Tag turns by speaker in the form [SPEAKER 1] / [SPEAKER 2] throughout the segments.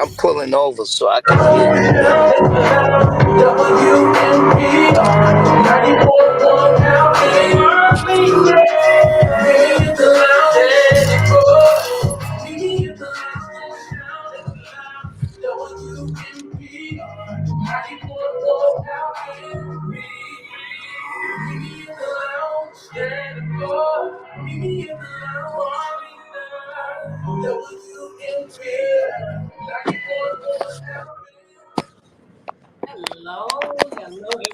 [SPEAKER 1] I'm pulling over so I can hear you better.
[SPEAKER 2] Hello,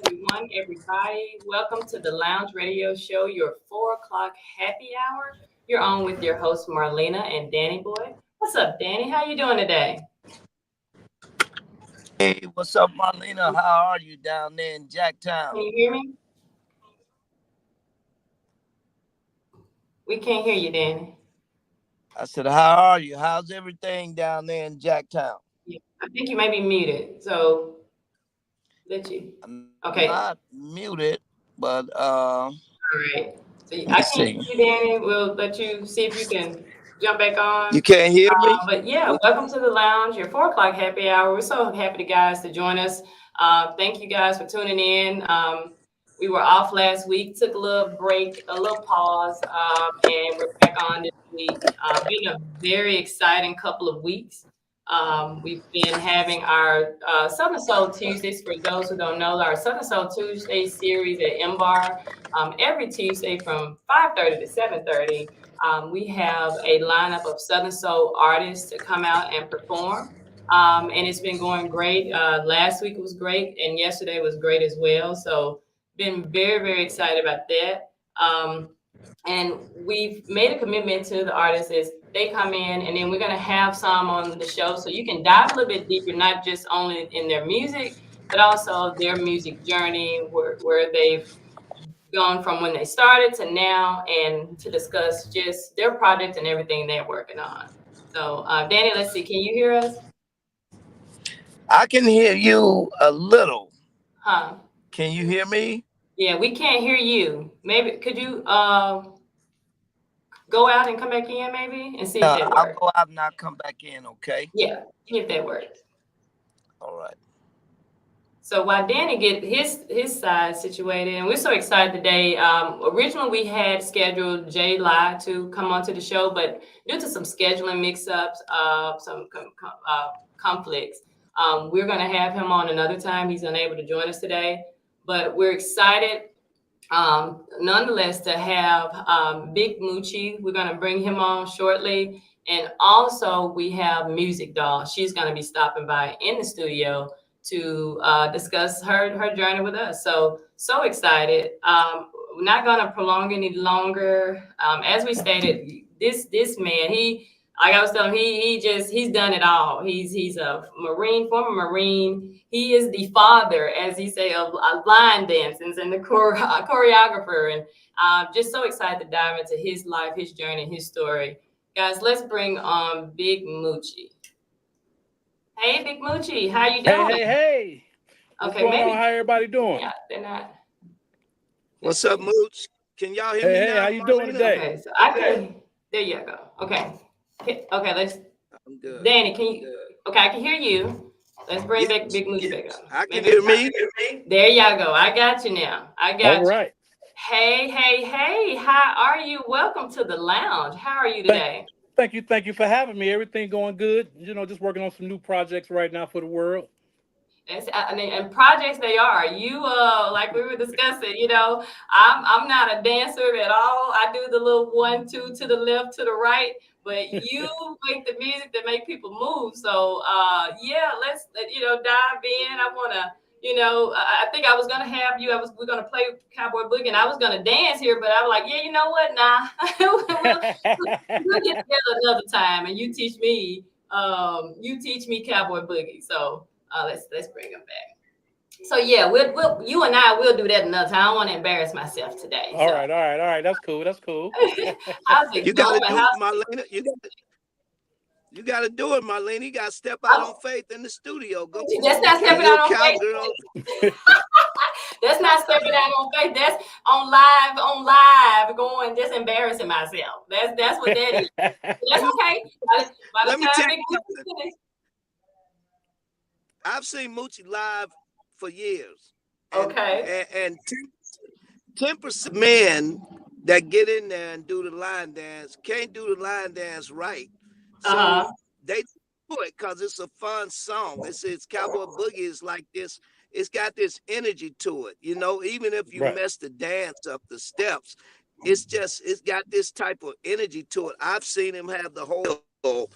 [SPEAKER 2] everyone, everybody. Welcome to the Lounge Radio Show, your 4 o'clock happy hour. You're on with your hosts, Marlena and Danny Boy. What's up, Danny? How you doing today?
[SPEAKER 1] Hey, what's up, Marlena? How are you down there in Jacktown?
[SPEAKER 2] Can you hear me? We can't hear you, Danny.
[SPEAKER 1] I said, how are you? How's everything down there in Jacktown?
[SPEAKER 2] Yeah, I think you may be muted, so let you.
[SPEAKER 1] I'm not muted, but
[SPEAKER 2] All right. So I
[SPEAKER 1] let's
[SPEAKER 2] can't
[SPEAKER 1] see.
[SPEAKER 2] hear you, Danny. We'll let you see if you can jump back on.
[SPEAKER 1] You can't hear me?
[SPEAKER 2] But yeah, welcome to the lounge, your 4 o'clock happy hour. We're so happy, guys, to join us. Thank you guys for tuning in. We were off last week, took a little break, a little pause, and we're back on this week. Been a very exciting couple of weeks. We've been having our Southern Soul Tuesdays. For those who don't know, our Southern Soul Tuesday series at M-Bar, every Tuesday from 5:30 to 7:30. We have a lineup of Southern Soul artists to come out and perform. And it's been going great. Last week was great, and yesterday was great as well. So been very, very excited about that. And we've made a commitment to the artists is they come in, and then we're going to have some on the show so you can dive a little bit deeper, not just only in their music, but also their music journey, where they've gone from when they started to now, and to discuss just their project and everything they're working on. So, Danny, let's see. Can you hear us?
[SPEAKER 1] I can hear you a little.
[SPEAKER 2] Huh?
[SPEAKER 1] Can you hear me?
[SPEAKER 2] Yeah, we can't hear you. Maybe could you go out and come back in, maybe, and see if that works.
[SPEAKER 1] I'll go out and I'll come back in, okay?
[SPEAKER 2] Yeah, see if that works.
[SPEAKER 1] All right.
[SPEAKER 2] So while Danny get his side situated, and we're so excited today. Originally we had scheduled Jay Lai to come onto the show, but due to some scheduling mix-ups, some conflicts, we're going to have him on another time. He's unable to join us today, but we're excited nonetheless to have Big Mucci. We're going to bring him on shortly, and also we have MusicDoll. She's going to be stopping by in the studio to discuss her journey with us. So excited. We're not going to prolong any longer. As we stated, this man, like I was telling him, he's done it all. He's a former Marine. He is the father, as he say, of line dances and the choreographer. And just so excited to dive into his life, his journey, his story. Guys, let's bring on Big Mucci. Hey, Big Mucci, how you doing?
[SPEAKER 3] Hey. What's going on? How everybody doing?
[SPEAKER 2] Yeah, they're not.
[SPEAKER 1] What's up, Mooch? Can y'all hear me now?
[SPEAKER 3] Hey, how you doing today?
[SPEAKER 2] Okay, so I can. There you go. Okay, let's.
[SPEAKER 1] I'm good.
[SPEAKER 2] Danny, can you? Okay, I can hear you. Let's bring back Big Mucci back up.
[SPEAKER 1] I can hear me.
[SPEAKER 2] There y'all go. I got you now. I got you.
[SPEAKER 3] All right.
[SPEAKER 2] Hey. How are you? Welcome to the lounge. How are you today?
[SPEAKER 3] Thank you for having me. Everything going good. Just working on some new projects right now for the world.
[SPEAKER 2] And projects they are. You like we were discussing, I'm not a dancer at all. I do the little 1, 2 to the left, to the right, but you make the music that make people move. So let's dive in. I wanna, I think I was gonna have you. We're gonna play Cowboy Boogie, and I was gonna dance here, but I was like, yeah, you know what? Nah, we'll get together another time, and you teach me Cowboy Boogie. So. Let's bring him back. So yeah, we'll you and I will do that another time. I don't want to embarrass myself today.
[SPEAKER 3] All right. That's cool.
[SPEAKER 1] You gotta do it, Marlena. You gotta do it, Marlena. You gotta step out on faith in the studio. Go.
[SPEAKER 2] That's not stepping out on faith. That's not stepping out on faith. That's on live, going just embarrassing myself. That's what that is. That's okay.
[SPEAKER 1] Let me tell you. I've seen Mucci live for years,
[SPEAKER 2] Okay.
[SPEAKER 1] and 10% men that get in there and do the line dance can't do the line dance right. So
[SPEAKER 2] Uh-huh.
[SPEAKER 1] they do it because it's a fun song. It's Cowboy Boogie is like this. It's got this energy to it, you know. Even if you
[SPEAKER 3] Right.
[SPEAKER 1] mess the dance up, the steps, it's got this type of energy to it. I've seen him have the whole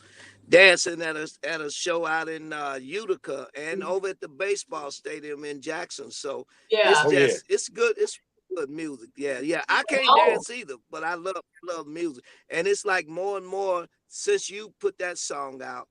[SPEAKER 1] dancing at a show out in Utica and over at the baseball stadium in Jackson. So
[SPEAKER 2] Yeah.
[SPEAKER 3] Oh yeah.
[SPEAKER 1] it's good. It's good music. Yeah, yeah. I can't
[SPEAKER 2] Oh,
[SPEAKER 1] dance either, but I love music. And it's like more and more since you put that song out,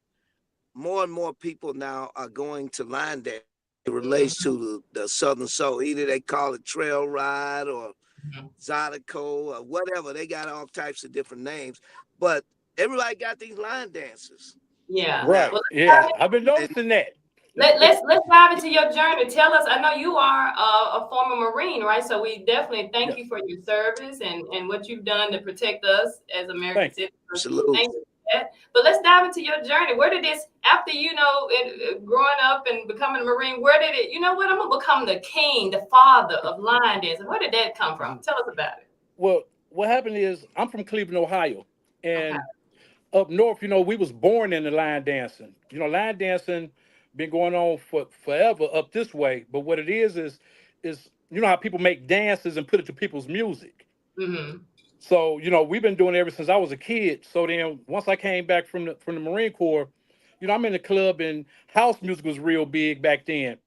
[SPEAKER 1] more and more people now are going to line dance. It relates
[SPEAKER 2] mhm,
[SPEAKER 1] to the Southern Soul. Either they call it trail ride or
[SPEAKER 2] mhm.
[SPEAKER 1] Zydeco or whatever. They got all types of different names, but everybody got these line dances
[SPEAKER 2] Yeah.
[SPEAKER 1] now.
[SPEAKER 3] Right.
[SPEAKER 2] Well,
[SPEAKER 3] Yeah. I've been
[SPEAKER 1] And
[SPEAKER 3] noticing that.
[SPEAKER 2] let's dive into your journey. Tell us. I know you are a former Marine, right? So we definitely thank
[SPEAKER 3] Yeah.
[SPEAKER 2] you for your service and what you've done to protect us as American
[SPEAKER 3] Thank you.
[SPEAKER 2] citizens.
[SPEAKER 1] absolutely.
[SPEAKER 2] Thank you for that. But let's dive into your journey. Where did this, after growing up and becoming a Marine, where did it? You know what? I'm gonna become the king, the father of line dancing. Where did that come from? Tell us about it.
[SPEAKER 3] Well, what happened is I'm from Cleveland, Ohio,
[SPEAKER 2] Okay.
[SPEAKER 3] and up north, we was born in the line dancing. Line dancing been going on for forever up this way. But what it is how people make dances and put it to people's music.
[SPEAKER 2] Mm-hmm.
[SPEAKER 3] So we've been doing it ever since I was a kid. So then once I came back from the Marine Corps, I'm in the club and house music was real big back then.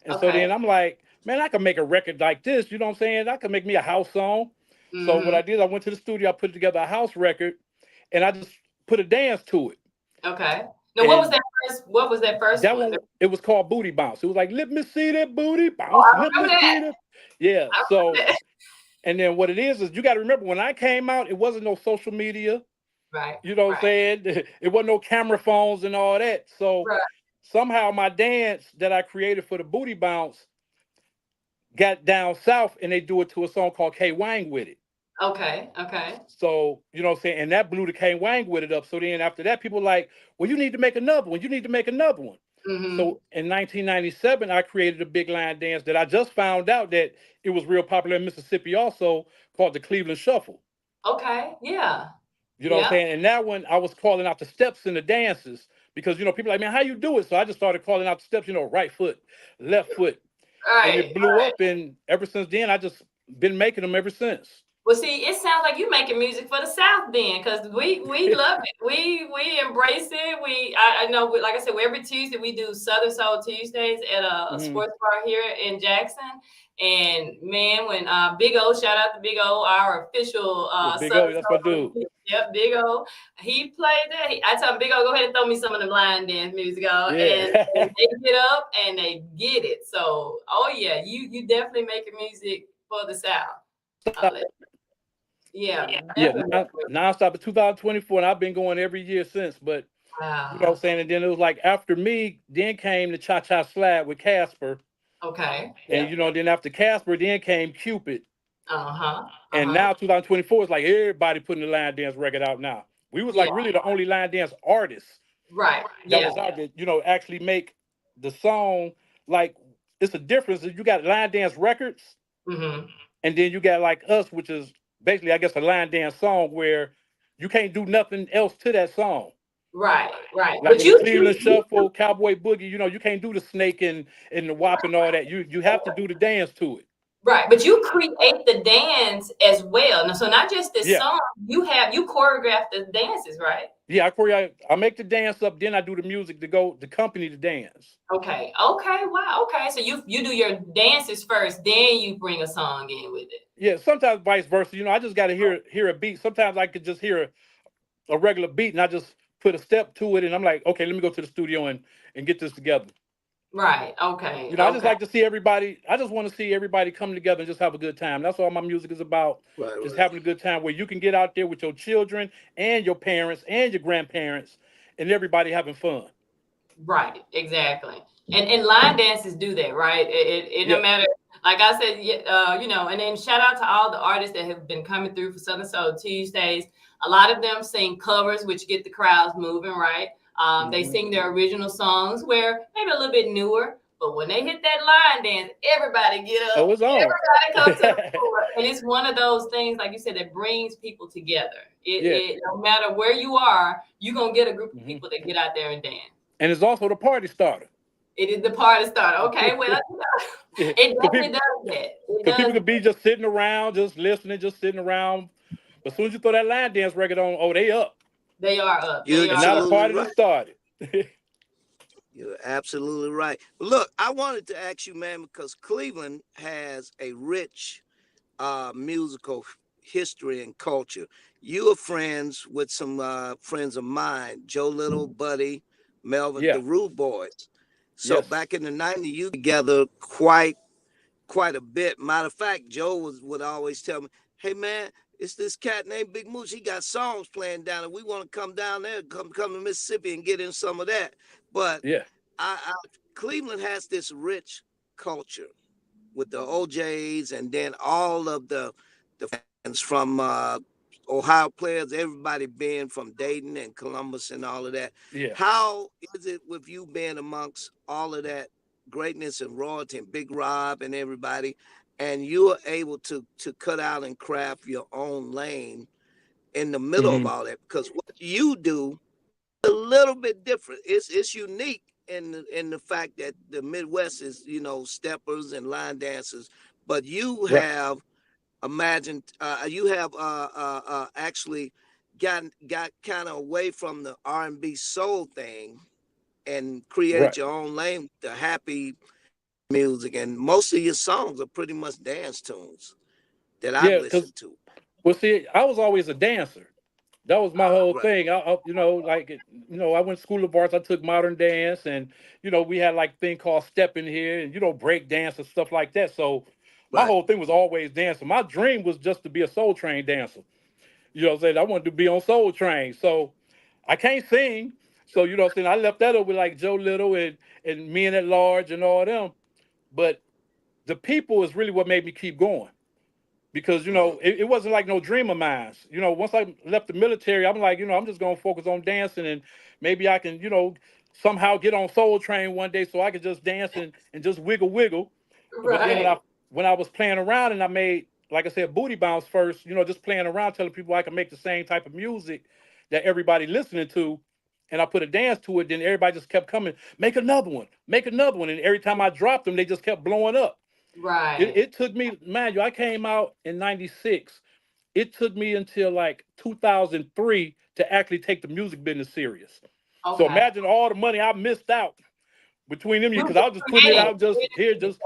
[SPEAKER 3] And so
[SPEAKER 2] Okay.
[SPEAKER 3] then I'm like, man, I could make a record like this. You know what I'm saying? I could make me a house song. So what
[SPEAKER 2] Mm-hmm.
[SPEAKER 3] I did, I went to the studio, I put together a house record, and I just put a dance to it.
[SPEAKER 2] Okay. Now, what was
[SPEAKER 3] And
[SPEAKER 2] that first? What was that first
[SPEAKER 3] that
[SPEAKER 2] one?
[SPEAKER 3] one, it was called Booty Bounce. It was like, let me see that booty
[SPEAKER 2] Oh,
[SPEAKER 3] bounce.
[SPEAKER 2] I
[SPEAKER 3] Let me
[SPEAKER 2] remember
[SPEAKER 3] see
[SPEAKER 2] that.
[SPEAKER 3] that. Yeah.
[SPEAKER 2] I
[SPEAKER 3] So,
[SPEAKER 2] remember that.
[SPEAKER 3] and then what it is you got to remember when I came out, it wasn't no social media.
[SPEAKER 2] Right.
[SPEAKER 3] You know what I'm
[SPEAKER 2] Right.
[SPEAKER 3] saying? It wasn't no camera phones and all that. So
[SPEAKER 2] Right.
[SPEAKER 3] somehow my dance that I created for the Booty Bounce got down south and they do it to a song called K Wang with it.
[SPEAKER 2] Okay. Okay.
[SPEAKER 3] So, you know what I'm saying? And that blew the K Wang with it up. So then after that, people like, well, you need to make another one. You need to make another one.
[SPEAKER 2] Mm-hmm.
[SPEAKER 3] So in 1997, I created a big line dance that I just found out that it was real popular in Mississippi also, called the Cleveland Shuffle.
[SPEAKER 2] Okay. Yeah.
[SPEAKER 3] You know what I'm
[SPEAKER 2] Yeah.
[SPEAKER 3] saying? And that one, I was calling out the steps in the dances because, people like, man, how you do it? So I just started calling out the steps, right foot, left foot.
[SPEAKER 2] All
[SPEAKER 3] And
[SPEAKER 2] right.
[SPEAKER 3] it blew up. And ever since then, I just been making them ever since.
[SPEAKER 2] Well, see, it sounds like you making music for the South then, because we love it. We embrace it. I know, like I said, every Tuesday we do Southern Soul Tuesdays at a
[SPEAKER 3] Mhm.
[SPEAKER 2] sports bar here in Jackson. And man, when Big O, shout out to Big O, our official
[SPEAKER 3] Yeah, Big O,
[SPEAKER 2] Southern
[SPEAKER 3] that's my
[SPEAKER 2] Soul.
[SPEAKER 3] dude.
[SPEAKER 2] Yep, Big O. He played that. I told him, Big O, go ahead and throw me some of the line dance music on. And
[SPEAKER 3] Yeah.
[SPEAKER 2] they get up and they get it. So, oh yeah, you definitely making music for the South. Yeah,
[SPEAKER 3] Yeah,
[SPEAKER 2] definitely.
[SPEAKER 3] nonstop in 2024, and I've been going every year since. But you know what I'm
[SPEAKER 2] Wow.
[SPEAKER 3] saying? And then it was like after me, then came the Cha Cha Slab with Casper.
[SPEAKER 2] Okay.
[SPEAKER 3] And
[SPEAKER 2] Yeah.
[SPEAKER 3] then after Casper, then came Cupid.
[SPEAKER 2] Uh-huh.
[SPEAKER 3] And
[SPEAKER 2] Uh-huh.
[SPEAKER 3] now 2024 is like everybody putting the line dance record out now. We was like
[SPEAKER 2] Yeah.
[SPEAKER 3] really the only line dance artists
[SPEAKER 2] Right.
[SPEAKER 3] that
[SPEAKER 2] Yeah.
[SPEAKER 3] was out there, actually make the song. Like, it's a difference. You got line dance records,
[SPEAKER 2] Mm-hmm.
[SPEAKER 3] and then you got like us, which is basically, I guess, a line dance song where you can't do nothing else to that song.
[SPEAKER 2] Right. Right.
[SPEAKER 3] Like
[SPEAKER 2] But
[SPEAKER 3] in the
[SPEAKER 2] you
[SPEAKER 3] Cleveland Shuffle, Cowboy Boogie, you can't do the snake and the wop and all that. You have to do the dance to it.
[SPEAKER 2] right, but you create the dance as well. Now, so not just the
[SPEAKER 3] Yeah.
[SPEAKER 2] song, you choreograph the dances, right?
[SPEAKER 3] Yeah, I make the dance up, then I do the music to go to accompany the dance.
[SPEAKER 2] Okay. Okay. Wow. Okay. So you do your dances first, then you bring a song in with it.
[SPEAKER 3] Yeah, sometimes vice versa. I just got to hear a beat. Sometimes I could just hear a regular beat and I just put a step to it, and I'm like, okay, let me go to the studio and get this together.
[SPEAKER 2] Right. Okay.
[SPEAKER 3] I just
[SPEAKER 2] Okay.
[SPEAKER 3] like to see everybody. I just want to see everybody come together and just have a good time. That's all my music is about.
[SPEAKER 1] Right,
[SPEAKER 3] Just
[SPEAKER 1] right.
[SPEAKER 3] having a good time where you can get out there with your children and your parents and your grandparents and everybody having fun.
[SPEAKER 2] Right, exactly. And line dances do that, right? It no
[SPEAKER 3] Yeah.
[SPEAKER 2] matter, like I said, and then shout out to all the artists that have been coming through for Southern Soul Tuesdays. A lot of them sing covers, which get the crowds moving, right? They sing their original songs, where maybe a little bit newer, but when they hit that line dance, everybody get
[SPEAKER 3] Oh,
[SPEAKER 2] up,
[SPEAKER 3] it's on.
[SPEAKER 2] everybody come to the floor, and it's one of those things, like you said, that brings people together.
[SPEAKER 3] Yeah.
[SPEAKER 2] No matter where you are, you're gonna get a group of
[SPEAKER 3] Hmm.
[SPEAKER 2] people that get out there and dance.
[SPEAKER 3] And it's also the party starter.
[SPEAKER 2] It is the party starter. Okay, well,
[SPEAKER 3] Yeah.
[SPEAKER 2] it
[SPEAKER 3] Cause
[SPEAKER 2] definitely
[SPEAKER 3] people,
[SPEAKER 2] does that. It
[SPEAKER 3] cause people
[SPEAKER 2] does.
[SPEAKER 3] could be just sitting around, just listening, just sitting around. But as soon as you throw that line dance record on, oh, they up.
[SPEAKER 2] They are up.
[SPEAKER 1] You're
[SPEAKER 2] They
[SPEAKER 3] And
[SPEAKER 2] are
[SPEAKER 3] now the
[SPEAKER 2] up.
[SPEAKER 1] absolutely
[SPEAKER 3] party done
[SPEAKER 1] right.
[SPEAKER 3] started.
[SPEAKER 1] You're absolutely right. Look, I wanted to ask you, man, because Cleveland has a rich musical history and culture. You are friends with some friends of mine, Joe Little, Buddy, Melvin,
[SPEAKER 3] Yeah.
[SPEAKER 1] the Rude Boys. So
[SPEAKER 3] Yes.
[SPEAKER 1] back in the '90s, you together quite a bit. Matter of fact, Joe would always tell me, "Hey man, it's this cat named Big Mucci. He got songs playing down there. We want to come down there, come to Mississippi and get in some of that." But
[SPEAKER 3] Yeah.
[SPEAKER 1] I Cleveland has this rich culture with the OJs and then all of the fans from Ohio players, everybody being from Dayton and Columbus and all of that.
[SPEAKER 3] Yeah.
[SPEAKER 1] How is it with you being amongst all of that greatness and royalty and Big Rob and everybody, and you are able to cut out and craft your own lane in the middle of
[SPEAKER 3] Hmm.
[SPEAKER 1] all that? Because what you do a little bit different. It's unique in the fact that the Midwest is steppers and line dancers, but you
[SPEAKER 3] Right.
[SPEAKER 1] have imagined you have actually got kind of away from the R&B soul thing and created
[SPEAKER 3] Right.
[SPEAKER 1] your own lane with the happy music, and most of your songs are pretty much dance tunes that I've
[SPEAKER 3] Yeah. Cause
[SPEAKER 1] listened to.
[SPEAKER 3] well, see, I was always a dancer. That was my whole
[SPEAKER 1] Right,
[SPEAKER 3] thing. I went to school of arts. I took modern dance, and we had like thing called stepping here, and break dance and stuff like that. So my
[SPEAKER 1] right.
[SPEAKER 3] whole thing was always dancing. My dream was just to be a Soul Train dancer. You know what I'm saying? I wanted to be on Soul Train. So I can't sing. So what I'm saying? I left that over with like Joe Little and Men at Large and all them. But the people is really what made me keep going because
[SPEAKER 1] Mhm.
[SPEAKER 3] it wasn't like no dream of mine. Once I left the military, I'm like, I'm just gonna focus on dancing and maybe I can, somehow get on Soul Train one day so I could just dance and just wiggle. But then when I
[SPEAKER 2] Right.
[SPEAKER 3] when I was playing around and I made, like I said, booty bounce first, just playing around, telling people I can make the same type of music that everybody listening to, and I put a dance to it, then everybody just kept coming, make another one, and every time I dropped them, they just kept blowing up. It,
[SPEAKER 2] Right.
[SPEAKER 3] it took me, mind you, I came out in '96. It took me until like 2003 to actually take the music business serious. So
[SPEAKER 2] Okay.
[SPEAKER 3] imagine all the money I missed out between them years
[SPEAKER 2] We're
[SPEAKER 3] because I was just putting it
[SPEAKER 2] creating.
[SPEAKER 3] out, just here, just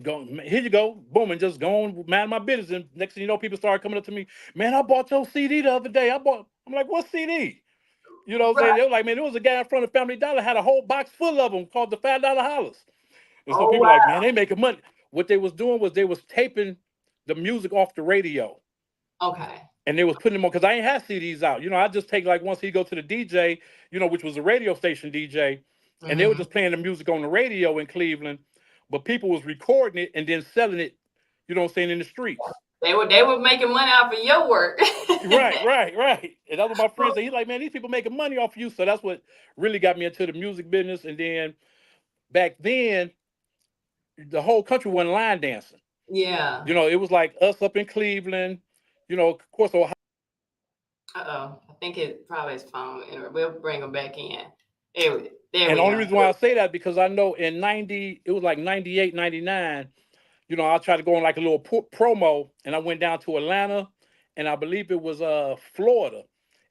[SPEAKER 3] go, here you go, boom, and just going man my business. And next thing you know, people started coming up to me, man, I bought your CD the other day. I'm like, what CD? You know what I'm saying?
[SPEAKER 2] Right.
[SPEAKER 3] They were like, man, there was a guy in front of Family Dollar had a whole box full of them called the $5 hollers. And so
[SPEAKER 2] Oh
[SPEAKER 3] people like,
[SPEAKER 2] wow.
[SPEAKER 3] man, they making money. What they was doing was they was taping the music off the radio
[SPEAKER 2] Okay.
[SPEAKER 3] and they was putting them on because I ain't had CDs out. I just take like once he go to the DJ, which was a radio station DJ, and they were
[SPEAKER 2] Hmm.
[SPEAKER 3] just playing the music on the radio in Cleveland, but people was recording it and then selling it, what I'm saying, in the streets.
[SPEAKER 2] They were making money off of your work.
[SPEAKER 3] Right. And that's what my friend said. He's like, man, these people making money off of you. So that's what really got me into the music business. And then back then, the whole country wasn't line dancing.
[SPEAKER 2] Yeah.
[SPEAKER 3] It was like us up in Cleveland, of course, Ohio.
[SPEAKER 2] Uh-oh. I think it probably is phone. We'll bring them back in. There
[SPEAKER 3] And the
[SPEAKER 2] we
[SPEAKER 3] only
[SPEAKER 2] go.
[SPEAKER 3] reason why I say that because I know in 90, it was like 98, 99, I tried to go on like a little promo and I went down to Atlanta and I believe it was Florida.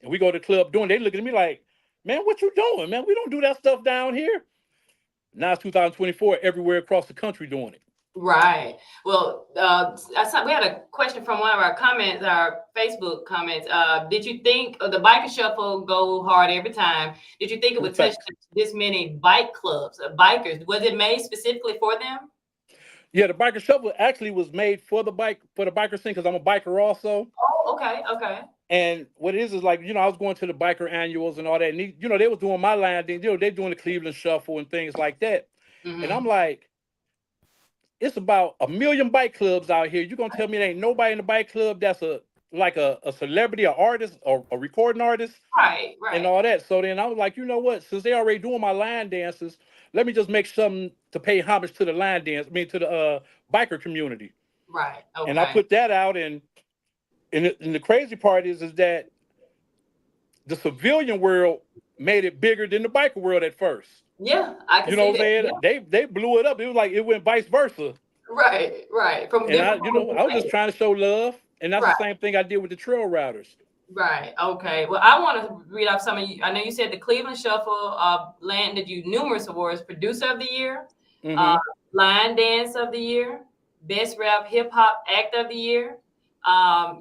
[SPEAKER 3] And we go to the club doing, they looking at me like, man, what you doing, man? We don't do that stuff down here. Now it's 2024, everywhere across the country doing it.
[SPEAKER 2] Right. Well, we had a question from one of our comments, our Facebook comments. Did you think the biker shuffle go hard every time? Did you think it would touch
[SPEAKER 3] Facts.
[SPEAKER 2] this many bike clubs, bikers? Was it made specifically for them?
[SPEAKER 3] Yeah, the biker shuffle actually was made for the biker scene because I'm a biker also.
[SPEAKER 2] Oh, okay, okay.
[SPEAKER 3] And what it is like, I was going to the biker annuals and all that. And they was doing my line, they doing the Cleveland shuffle and things like that. And I'm
[SPEAKER 2] Hmm.
[SPEAKER 3] like, it's about a million bike clubs out here. You gonna tell me there ain't nobody in the bike club that's a like a celebrity, an artist, or a recording artist,
[SPEAKER 2] Right,
[SPEAKER 3] and
[SPEAKER 2] right,
[SPEAKER 3] all that. So then I was like, you know what? Since they already doing my line dances, let me just make something to pay homage to the line dance. I mean, to the biker community.
[SPEAKER 2] right.
[SPEAKER 3] And I
[SPEAKER 2] Okay.
[SPEAKER 3] put that out, and the crazy part is that the civilian world made it bigger than the biker world at first.
[SPEAKER 2] Yeah, I can
[SPEAKER 3] You know
[SPEAKER 2] see
[SPEAKER 3] what I'm
[SPEAKER 2] that.
[SPEAKER 3] saying?
[SPEAKER 2] Yeah.
[SPEAKER 3] They blew it up. It was like it went vice versa.
[SPEAKER 2] Right, right.
[SPEAKER 3] And I was just
[SPEAKER 2] Ways.
[SPEAKER 3] trying to show love, and that's the
[SPEAKER 2] Right.
[SPEAKER 3] same thing I did with the trail riders.
[SPEAKER 2] Right. Okay. Well, I want to read off some of you. I know you said the Cleveland Shuffle landed you numerous awards: Producer of the Year, uh,
[SPEAKER 3] Mm-hmm.
[SPEAKER 2] Line Dance of the Year, Best Rap Hip Hop Act of the Year.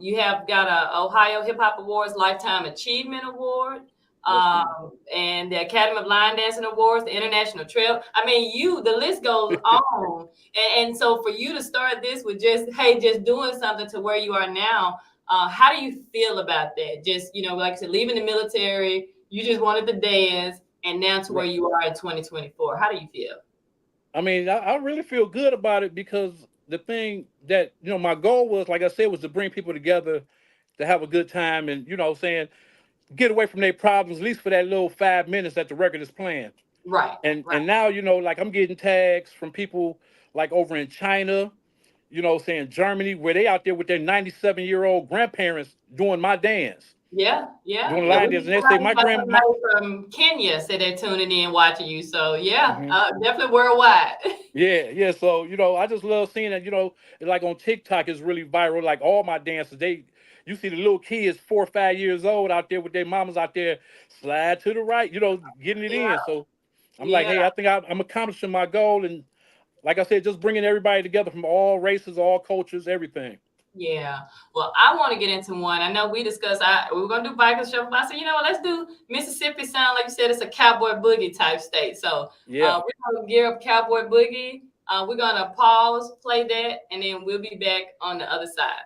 [SPEAKER 2] You have got a Ohio Hip Hop Awards Lifetime Achievement Award,
[SPEAKER 3] Yes, ma'am.
[SPEAKER 2] and the Academy of Line Dancing Awards, the International Trail. I mean, the list goes on. And so for you to start this with just doing something to where you are now, how do you feel about that? Just, like I said, leaving the military, you just wanted to dance, and now to where
[SPEAKER 3] Right.
[SPEAKER 2] you are in 2024. How do you feel?
[SPEAKER 3] I mean, I really feel good about it because the thing that my goal was, like I said, was to bring people together to have a good time, and saying get away from their problems at least for that little 5 minutes that the record is playing.
[SPEAKER 2] Right, right.
[SPEAKER 3] And now like I'm getting tags from people like over in China, saying Germany, where they out there with their 97-year-old grandparents doing my dance,
[SPEAKER 2] Yeah, yeah,
[SPEAKER 3] doing
[SPEAKER 2] yeah.
[SPEAKER 3] line
[SPEAKER 2] We
[SPEAKER 3] dance, and they say my
[SPEAKER 2] got
[SPEAKER 3] grandma.
[SPEAKER 2] somebody from Kenya said they're tuning in, watching you. So yeah,
[SPEAKER 3] Mhm.
[SPEAKER 2] definitely worldwide.
[SPEAKER 3] Yeah, yeah. So I just love seeing that. Like on TikTok, it's really viral. Like all my dances, you see the little kids 4 or 5 years old out there with their mamas out there, slide to the right, getting it
[SPEAKER 2] Yeah,
[SPEAKER 3] in. So I'm like,
[SPEAKER 2] yeah,
[SPEAKER 3] hey, I think I'm accomplishing my goal, and like I said, just bringing everybody together from all races, all cultures, everything.
[SPEAKER 2] yeah. Well, I want to get into one. I know we discussed. We were gonna do biker shuffle. I said, what? Let's do Mississippi. Sound like you said, it's a cowboy boogie type state. So
[SPEAKER 3] Yeah.
[SPEAKER 2] we're gonna gear up cowboy boogie. We're gonna pause, play that, and then we'll be back on the other side.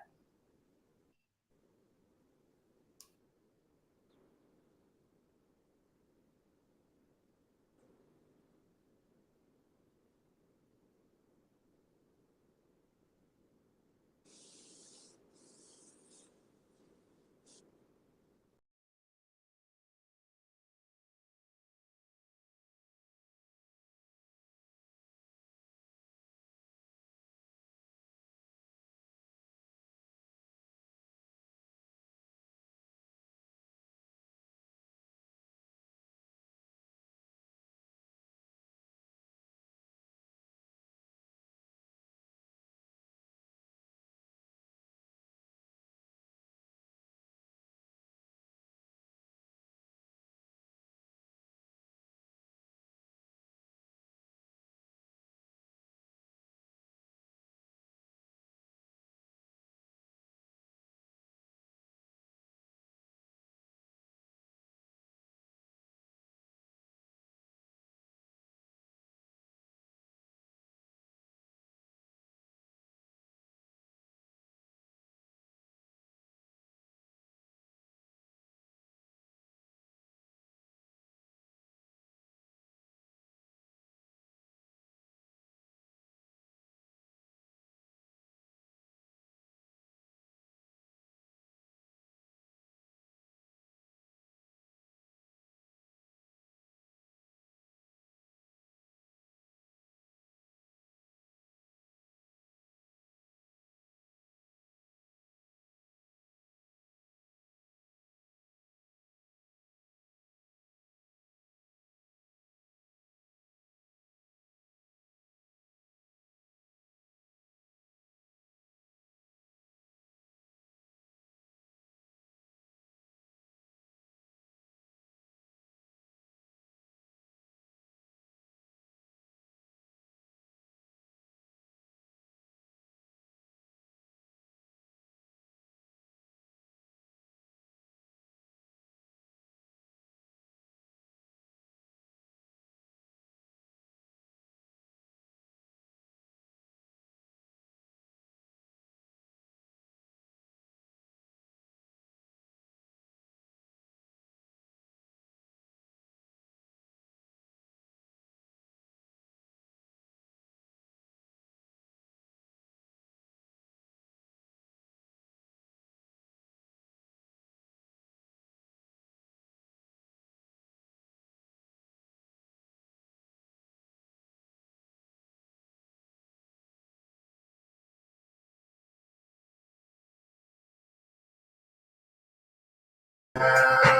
[SPEAKER 4] Cowboy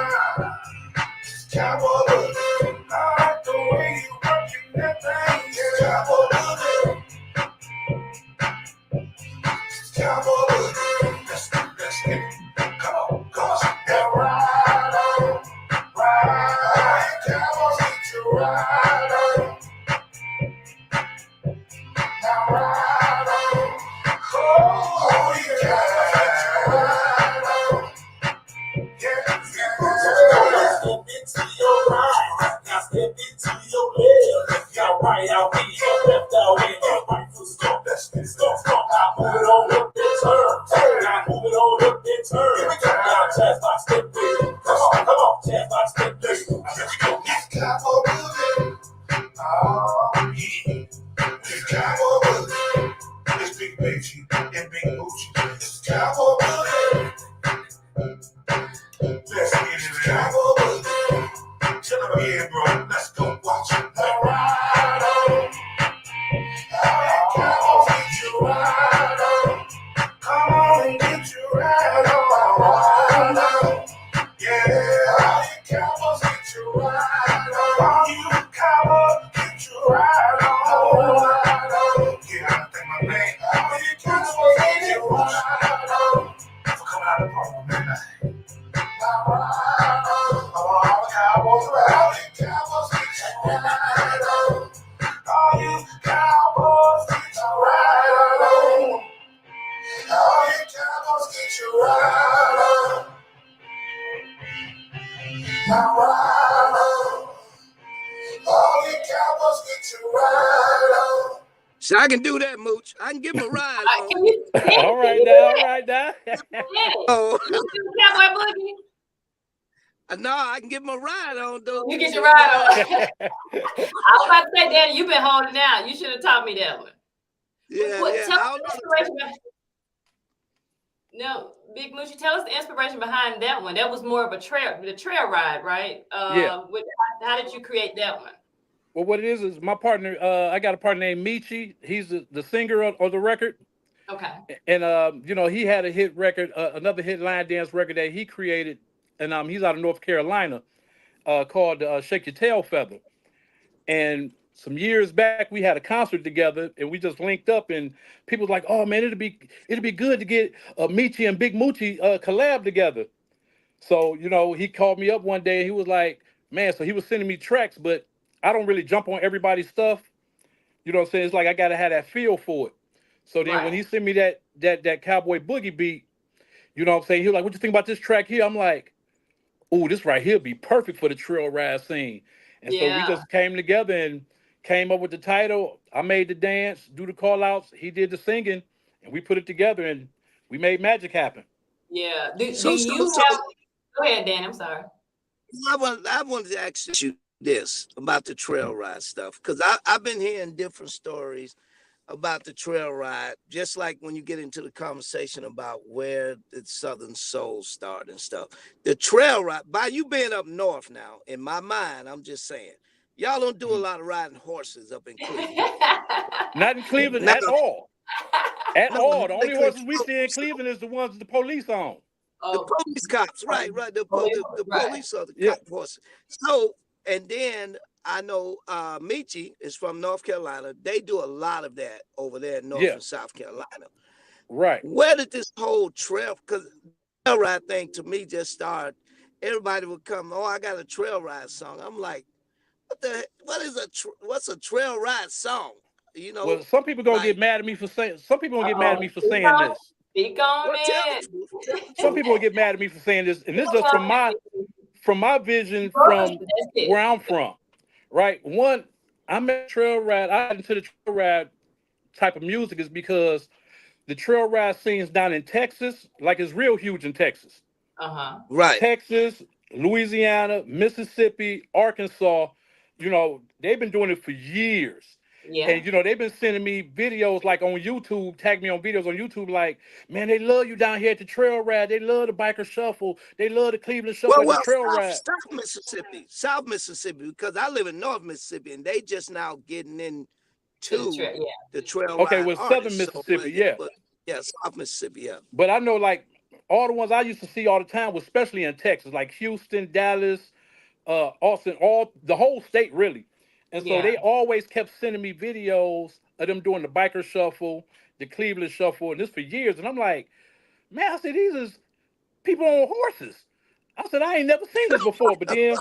[SPEAKER 4] boogie, I like the way you working that thing. Cowboy boogie, cowboy boogie. Let's get it. Come on, now ride on, ride. Cowboy, get you ride on, now ride on. Oh, yeah, ride on. Yeah. Step into your right, now step into your left. Got right out here, left out here, right foot stomp, let's stomp. Now move it on up and turn. Now move it on up and turn. Now jazz by step with it. Come on, jazz by step with it. Here we go. Cowboy boogie. Oh, yeah. It's cowboy boogie. It's Big Mucci and Big Mucci. It's cowboy boogie. Let's get it, cowboy boogie. Tell them again, bro. Let's go watch it. Now ride on. Cowboy, get you ride on. Come on and get you ride on. Ride on. Yeah, all you cowboys get you ride on. All you cowboys get you ride on. Ride on. Yeah, I think my man. All you cowboys get you ride on. For coming out of the park, man. Now ride on. All the cowboys ride. All you cowboys get you ride on. All you cowboys get you ride on. All you cowboys get you ride on. Now ride on. All you cowboys get you ride on.
[SPEAKER 1] So I can do that, Mooch. I can give him a ride on.
[SPEAKER 3] All right now.
[SPEAKER 1] Oh,
[SPEAKER 2] You do Cowboy Boogie?
[SPEAKER 1] no, I can give him a ride on, though.
[SPEAKER 2] You get your ride on. I was about to say, Danny, you've been holding out. You should have taught me that one.
[SPEAKER 1] Yeah,
[SPEAKER 2] What,
[SPEAKER 1] yeah.
[SPEAKER 2] tell
[SPEAKER 1] I
[SPEAKER 2] us
[SPEAKER 1] don't
[SPEAKER 2] the
[SPEAKER 1] know.
[SPEAKER 2] inspiration. No, Big Mucci, tell us the inspiration behind that one. That was more of the trail ride, right?
[SPEAKER 3] Yeah.
[SPEAKER 2] How did you create that one?
[SPEAKER 3] Well, what it is my partner. I got a partner named Michi. He's the singer of the record,
[SPEAKER 2] Okay.
[SPEAKER 3] and he had a hit record, another hit line dance record that he created, and he's out of North Carolina, called "Shake Your Tail Feather." And some years back, we had a concert together, and we just linked up, and people was like, "Oh man, it'd be good to get Michi and Big Mucci collab together." So he called me up one day, and he was like, "Man," so he was sending me tracks, but I don't really jump on everybody's stuff. You know what I'm saying? It's like I gotta have that feel for it. So then when he sent me that Cowboy Boogie beat, you know what I'm saying? He was like, "What you think about this track here?" I'm like, "Ooh, this right here be perfect for the trail ride scene." And so we just came together and came up with the title. I made the dance, do the call outs. He did the singing, and we put it together and we made magic happen.
[SPEAKER 2] Yeah. Do
[SPEAKER 1] So-
[SPEAKER 2] you
[SPEAKER 1] so-
[SPEAKER 2] have? Go ahead, Dan. I'm sorry.
[SPEAKER 1] I wanted to ask you this about the trail ride stuff, because I've been hearing different stories about the trail ride, just like when you get into the conversation about where the Southern Soul started and stuff. The trail ride, by you being up north now, in my mind, I'm just saying, y'all don't do a lot of riding horses up in Cleveland.
[SPEAKER 3] Not in Cleveland
[SPEAKER 1] No.
[SPEAKER 3] at all. At
[SPEAKER 1] No,
[SPEAKER 3] all. The only
[SPEAKER 1] because-
[SPEAKER 3] horses we see in Cleveland is the ones the police own.
[SPEAKER 1] The police cops, right. The
[SPEAKER 2] Police,
[SPEAKER 1] police are the cop horses. So, and then I know Michi is from North Carolina. They do a lot of that over there in North and South Carolina.
[SPEAKER 3] Right.
[SPEAKER 1] Where did this whole trail, because the trail ride thing to me just started, everybody would come, "Oh, I got a trail ride song." I'm like, what's a trail ride song? You know,
[SPEAKER 3] Well, some people gonna
[SPEAKER 1] like-
[SPEAKER 3] get mad at me for saying. Some people gonna get mad at me for
[SPEAKER 2] Speak
[SPEAKER 3] saying
[SPEAKER 2] on
[SPEAKER 3] this.
[SPEAKER 2] Speak on
[SPEAKER 1] well, tell
[SPEAKER 2] it.
[SPEAKER 1] the truth.
[SPEAKER 3] Some people will get mad at me for saying this, and this is just from my vision
[SPEAKER 2] That's
[SPEAKER 3] from
[SPEAKER 2] it.
[SPEAKER 3] where I'm from. Right. One, I'm at trail ride. I got into the trail ride type of music is because the trail ride scenes down in Texas, like it's real huge in Texas.
[SPEAKER 1] Right.
[SPEAKER 3] Texas, Louisiana, Mississippi, Arkansas, they've been doing it for years.
[SPEAKER 2] Yeah.
[SPEAKER 3] And they've been sending me videos like on YouTube, tag me on videos on YouTube, like, "Man, they love you down here at the trail ride. They love the biker shuffle. They love the Cleveland shuffle at the trail ride."
[SPEAKER 1] South Mississippi, because I live in North Mississippi, and they just now getting into the trail ride.
[SPEAKER 3] Okay, well, Southern
[SPEAKER 1] artists.
[SPEAKER 3] Mississippi,
[SPEAKER 1] But South Mississippi, yeah.
[SPEAKER 3] But I know, like, all the ones I used to see all the time was especially in Texas, like Houston, Dallas, Austin, all the whole state really. And so
[SPEAKER 2] Yeah.
[SPEAKER 3] they always kept sending me videos of them doing the biker shuffle, the Cleveland shuffle, and this for years. And I'm like, man, I said these is people on horses. I said I ain't never seen this before. But then,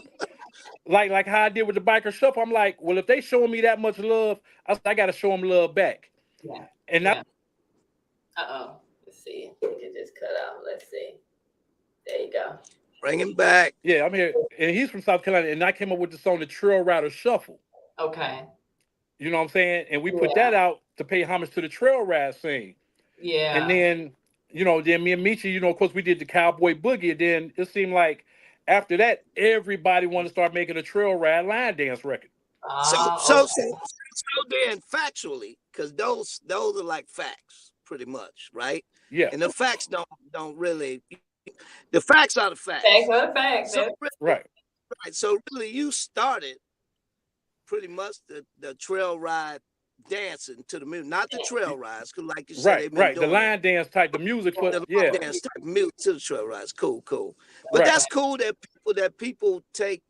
[SPEAKER 3] like how I did with the biker shuffle, I'm like, well, if they showing me that much love, I said I got to show them love back.
[SPEAKER 2] Yeah.
[SPEAKER 3] And
[SPEAKER 2] Yeah. Let's see. It just cut out. Let's see. There you go.
[SPEAKER 1] Bring him back.
[SPEAKER 3] yeah, I'm here, and he's from South Carolina, and I came up with the song, the Trail Rider Shuffle.
[SPEAKER 2] Okay.
[SPEAKER 3] You know what I'm saying? And we put
[SPEAKER 2] Yeah.
[SPEAKER 3] that out to pay homage to the trail ride scene.
[SPEAKER 2] Yeah.
[SPEAKER 3] And then, then me and Michi, of course, we did the Cowboy Boogie. And then it seemed like after that, everybody wanted to start making a trail ride line dance record.
[SPEAKER 1] So then factually, because those are like facts, pretty much, right?
[SPEAKER 3] Yeah.
[SPEAKER 1] And the facts don't really. The facts are the facts.
[SPEAKER 2] Facts are the facts.
[SPEAKER 1] So really,
[SPEAKER 3] Right.
[SPEAKER 1] So really, you started pretty much the trail ride dancing to the music, not the trail rides, because like you said, they've been
[SPEAKER 3] Right. The
[SPEAKER 1] doing
[SPEAKER 3] line dance type, the music for
[SPEAKER 1] the
[SPEAKER 3] yeah.
[SPEAKER 1] line dance type music to the trail rides. Cool. But
[SPEAKER 3] Right.
[SPEAKER 1] that's cool that people take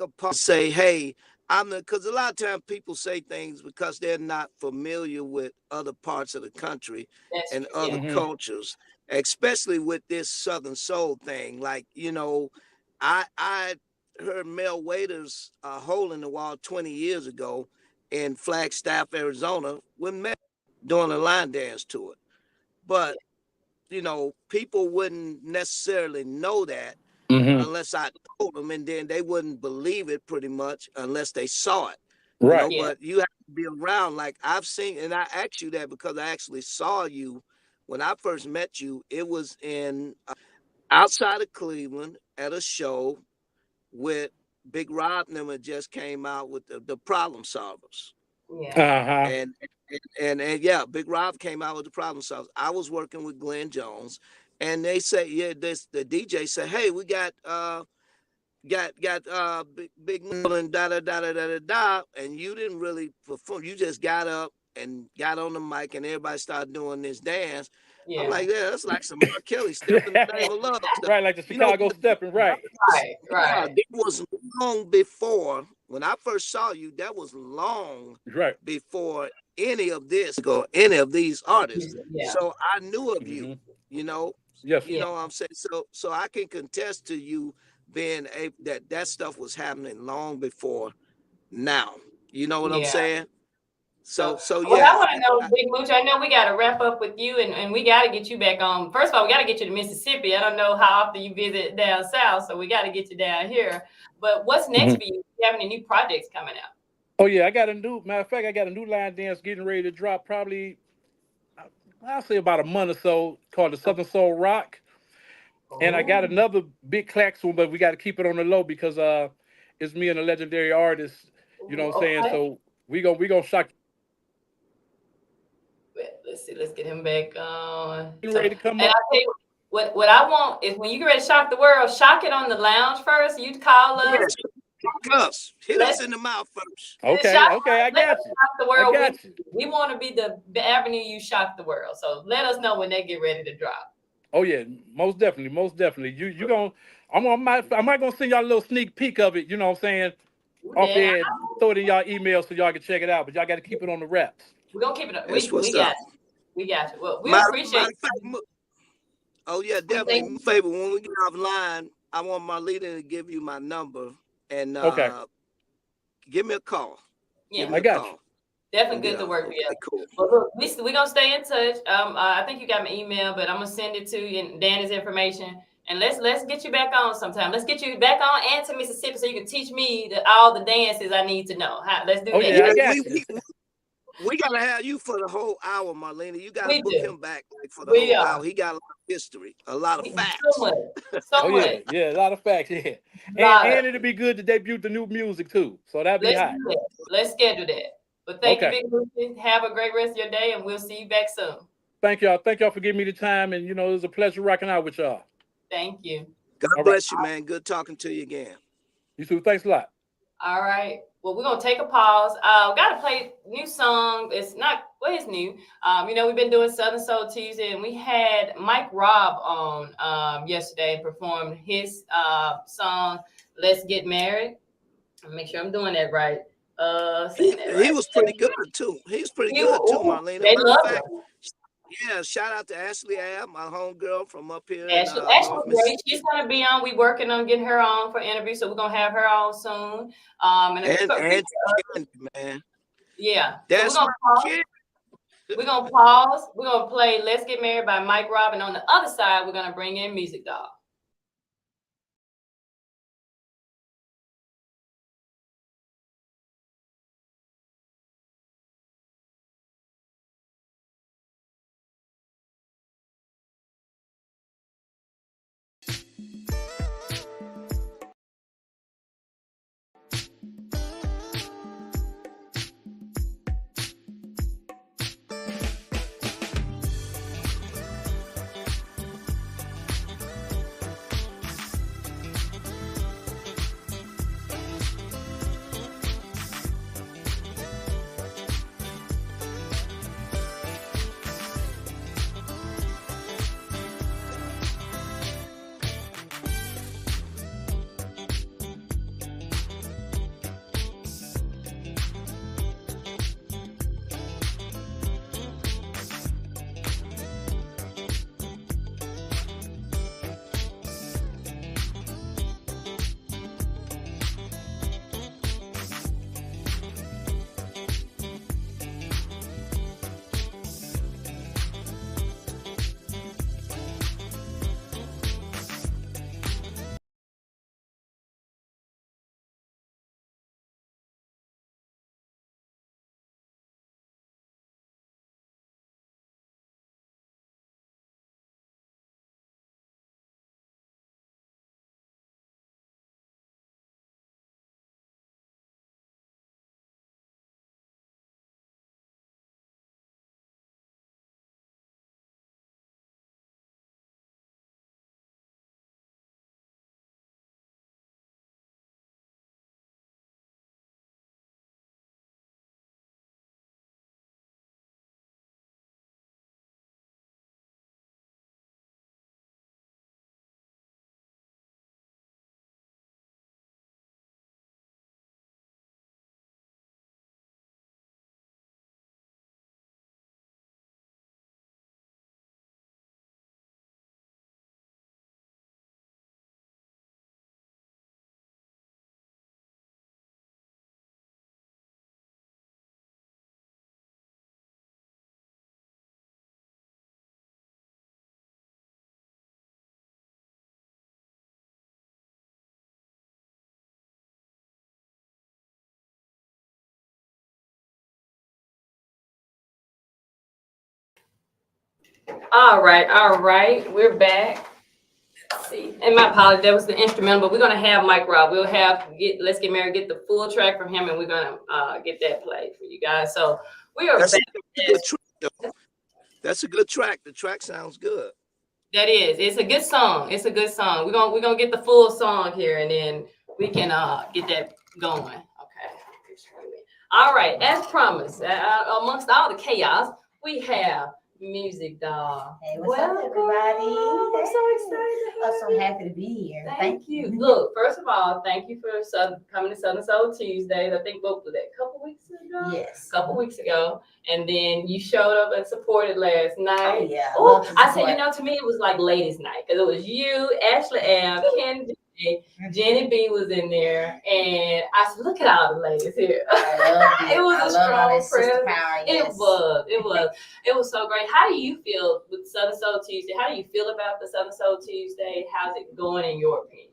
[SPEAKER 1] a part, say, hey, because a lot of times people say things because they're not familiar with other parts of the country and other cultures, especially with this Southern Soul thing. Like, I heard Mel Waiters Hole in the Wall 20 years ago in Flagstaff, Arizona, with Mel doing a line dance to it. But, people wouldn't necessarily know that unless I told them, and then they wouldn't believe it pretty much unless they saw it.
[SPEAKER 3] Right.
[SPEAKER 1] But you have to be around. Like I've seen, and I asked you that because I actually saw you when I first met you. It was in outside of Cleveland at a show with Big Rob and them had just came out with the Problem Solvers.
[SPEAKER 2] Yeah.
[SPEAKER 1] And yeah, Big Rob came out with the Problem Solvers. I was working with Glenn Jones, and they say, the DJ said, hey, we got Big Mucci and da, and you didn't really perform. You just got up and got on the mic, and everybody started doing this dance.
[SPEAKER 2] Yeah.
[SPEAKER 1] I'm like, yeah, that's like some R. Kelly step in the name of love stuff.
[SPEAKER 3] Right, like the Chicago stepping, right.
[SPEAKER 2] Right.
[SPEAKER 1] It was long before, when I first saw you, that was long before any of this or any of these artists.
[SPEAKER 2] Yeah.
[SPEAKER 1] So I knew of you,
[SPEAKER 3] Yes.
[SPEAKER 1] You know what I'm saying? So I can contest to you being that stuff was happening long before now. You know what I'm saying? So
[SPEAKER 2] well,
[SPEAKER 1] yeah.
[SPEAKER 2] I want to know, Big Mucci, I know we got to wrap up with you, and we got to get you back on. First of all, we got to get you to Mississippi. I don't know how often you visit down south, so we got to get you down here. But what's next for you? Do you have any new projects coming out?
[SPEAKER 3] Oh yeah, I got a new line dance getting ready to drop probably, I'll say about a month or so, called the Southern Soul Rock. And I got another big clacks one, but we got to keep it on the low because it's me and a legendary artist. You know what I'm saying? So we gonna shock.
[SPEAKER 2] Let's see. Let's get him back on.
[SPEAKER 3] Ready to come
[SPEAKER 2] and
[SPEAKER 3] up.
[SPEAKER 2] I tell you what I want is when you get ready to shock the world, shock it on the lounge first. You call us.
[SPEAKER 1] Yes. Hit us in the mouth first.
[SPEAKER 3] Okay, I got you.
[SPEAKER 2] Shock the world.
[SPEAKER 3] I got you.
[SPEAKER 2] We want to be the avenue you shock the world. So let us know when they get ready to drop.
[SPEAKER 3] Oh yeah, most definitely. You gonna I might gonna send y'all a little sneak peek of it. You know what I'm saying? Off there, throw it in y'all email so y'all can check it out. But y'all got to keep it on the wraps.
[SPEAKER 2] We're gonna keep it. We got it. We got you. Well, we appreciate it.
[SPEAKER 1] Oh yeah, definitely. My favor, when we get offline, I want my leader to give you my number and give me a call.
[SPEAKER 2] Yeah,
[SPEAKER 3] I got you.
[SPEAKER 2] Definitely good to work together.
[SPEAKER 1] Cool.
[SPEAKER 2] Well, look, we're gonna stay in touch. I think you got my email, but I'm gonna send it to you and Danny's information. And let's get you back on sometime. Let's get you back on and to Mississippi so you can teach me all the dances I need to know. Let's do that.
[SPEAKER 3] Yeah, I got you.
[SPEAKER 1] We gotta have you for the whole hour, Marlena. You gotta book him back for the whole hour. He got a lot of history, a lot of facts.
[SPEAKER 2] So much.
[SPEAKER 3] Yeah, a lot of facts. Yeah, and it'll be good to debut the new music too. So that'd be hot.
[SPEAKER 2] Let's schedule that. But thank you, Big Mucci. Have a great rest of your day, and we'll see you back soon.
[SPEAKER 3] Thank y'all. Thank y'all for giving me the time, and it was a pleasure rocking out with y'all.
[SPEAKER 2] Thank you.
[SPEAKER 1] God bless you, man. Good talking to you again.
[SPEAKER 3] You too. Thanks a lot.
[SPEAKER 2] All right. well, we're gonna take a pause. Gotta play new song. It's not well, it's new. You know, we've been doing Southern Soul Tuesday, and we had Mike Robb on yesterday and performed his song "Let's Get Married." Make sure I'm doing that right. Saying that
[SPEAKER 1] He
[SPEAKER 2] right.
[SPEAKER 1] was pretty good too. He's pretty
[SPEAKER 2] He,
[SPEAKER 1] good too,
[SPEAKER 2] ooh,
[SPEAKER 1] Marlena.
[SPEAKER 2] they
[SPEAKER 1] Matter of
[SPEAKER 2] love
[SPEAKER 1] fact,
[SPEAKER 2] him.
[SPEAKER 1] yeah, shout out to Ashley Ab, my homegirl from up here in
[SPEAKER 2] Ashley,
[SPEAKER 1] North
[SPEAKER 2] great.
[SPEAKER 1] Mississippi.
[SPEAKER 2] She's gonna be on. We working on getting her on for interview, so we're gonna have her on soon. And a
[SPEAKER 1] And
[SPEAKER 2] feature,
[SPEAKER 1] Candy, man.
[SPEAKER 2] yeah. So we're
[SPEAKER 1] That's
[SPEAKER 2] gonna
[SPEAKER 1] my
[SPEAKER 2] pause.
[SPEAKER 1] kid.
[SPEAKER 2] We're gonna pause. We're gonna play "Let's Get Married" by Mike Robb, and on the other side, we're gonna bring in MusicDoll. All right, we're back. Let's see, and my apologies, that was the instrumental, but we're gonna have Mike Robb. We'll have "Let's Get Married," get the full track from him, and we're gonna get that played for you guys. So we are
[SPEAKER 1] That's
[SPEAKER 2] back.
[SPEAKER 1] a good track, though. That's a good track. The track sounds good.
[SPEAKER 2] That is, it's a good song. It's a good song. We're gonna get the full song here, and then we can get that going. Okay. All right, as promised, amongst all the chaos, we have MusicDoll.
[SPEAKER 5] Hey, what's up, everybody?
[SPEAKER 2] I'm so excited.
[SPEAKER 5] I'm so happy to be here.
[SPEAKER 2] Thank you. Look, first of all, thank you for coming to Southern Soul Tuesdays. I think both of that a couple weeks ago.
[SPEAKER 5] Yes.
[SPEAKER 2] A couple weeks ago, and then you showed up and supported last night.
[SPEAKER 5] Oh, yeah.
[SPEAKER 2] Oh, I said, to me it was like ladies' night because it was you, Ashley Ab, Ken, Jenny B was in there, and I said, "Look at all the ladies here." It was a strong presence. It was so great. How do you feel with Southern Soul Tuesday? How do you feel about the Southern Soul Tuesday? How's it going in your opinion?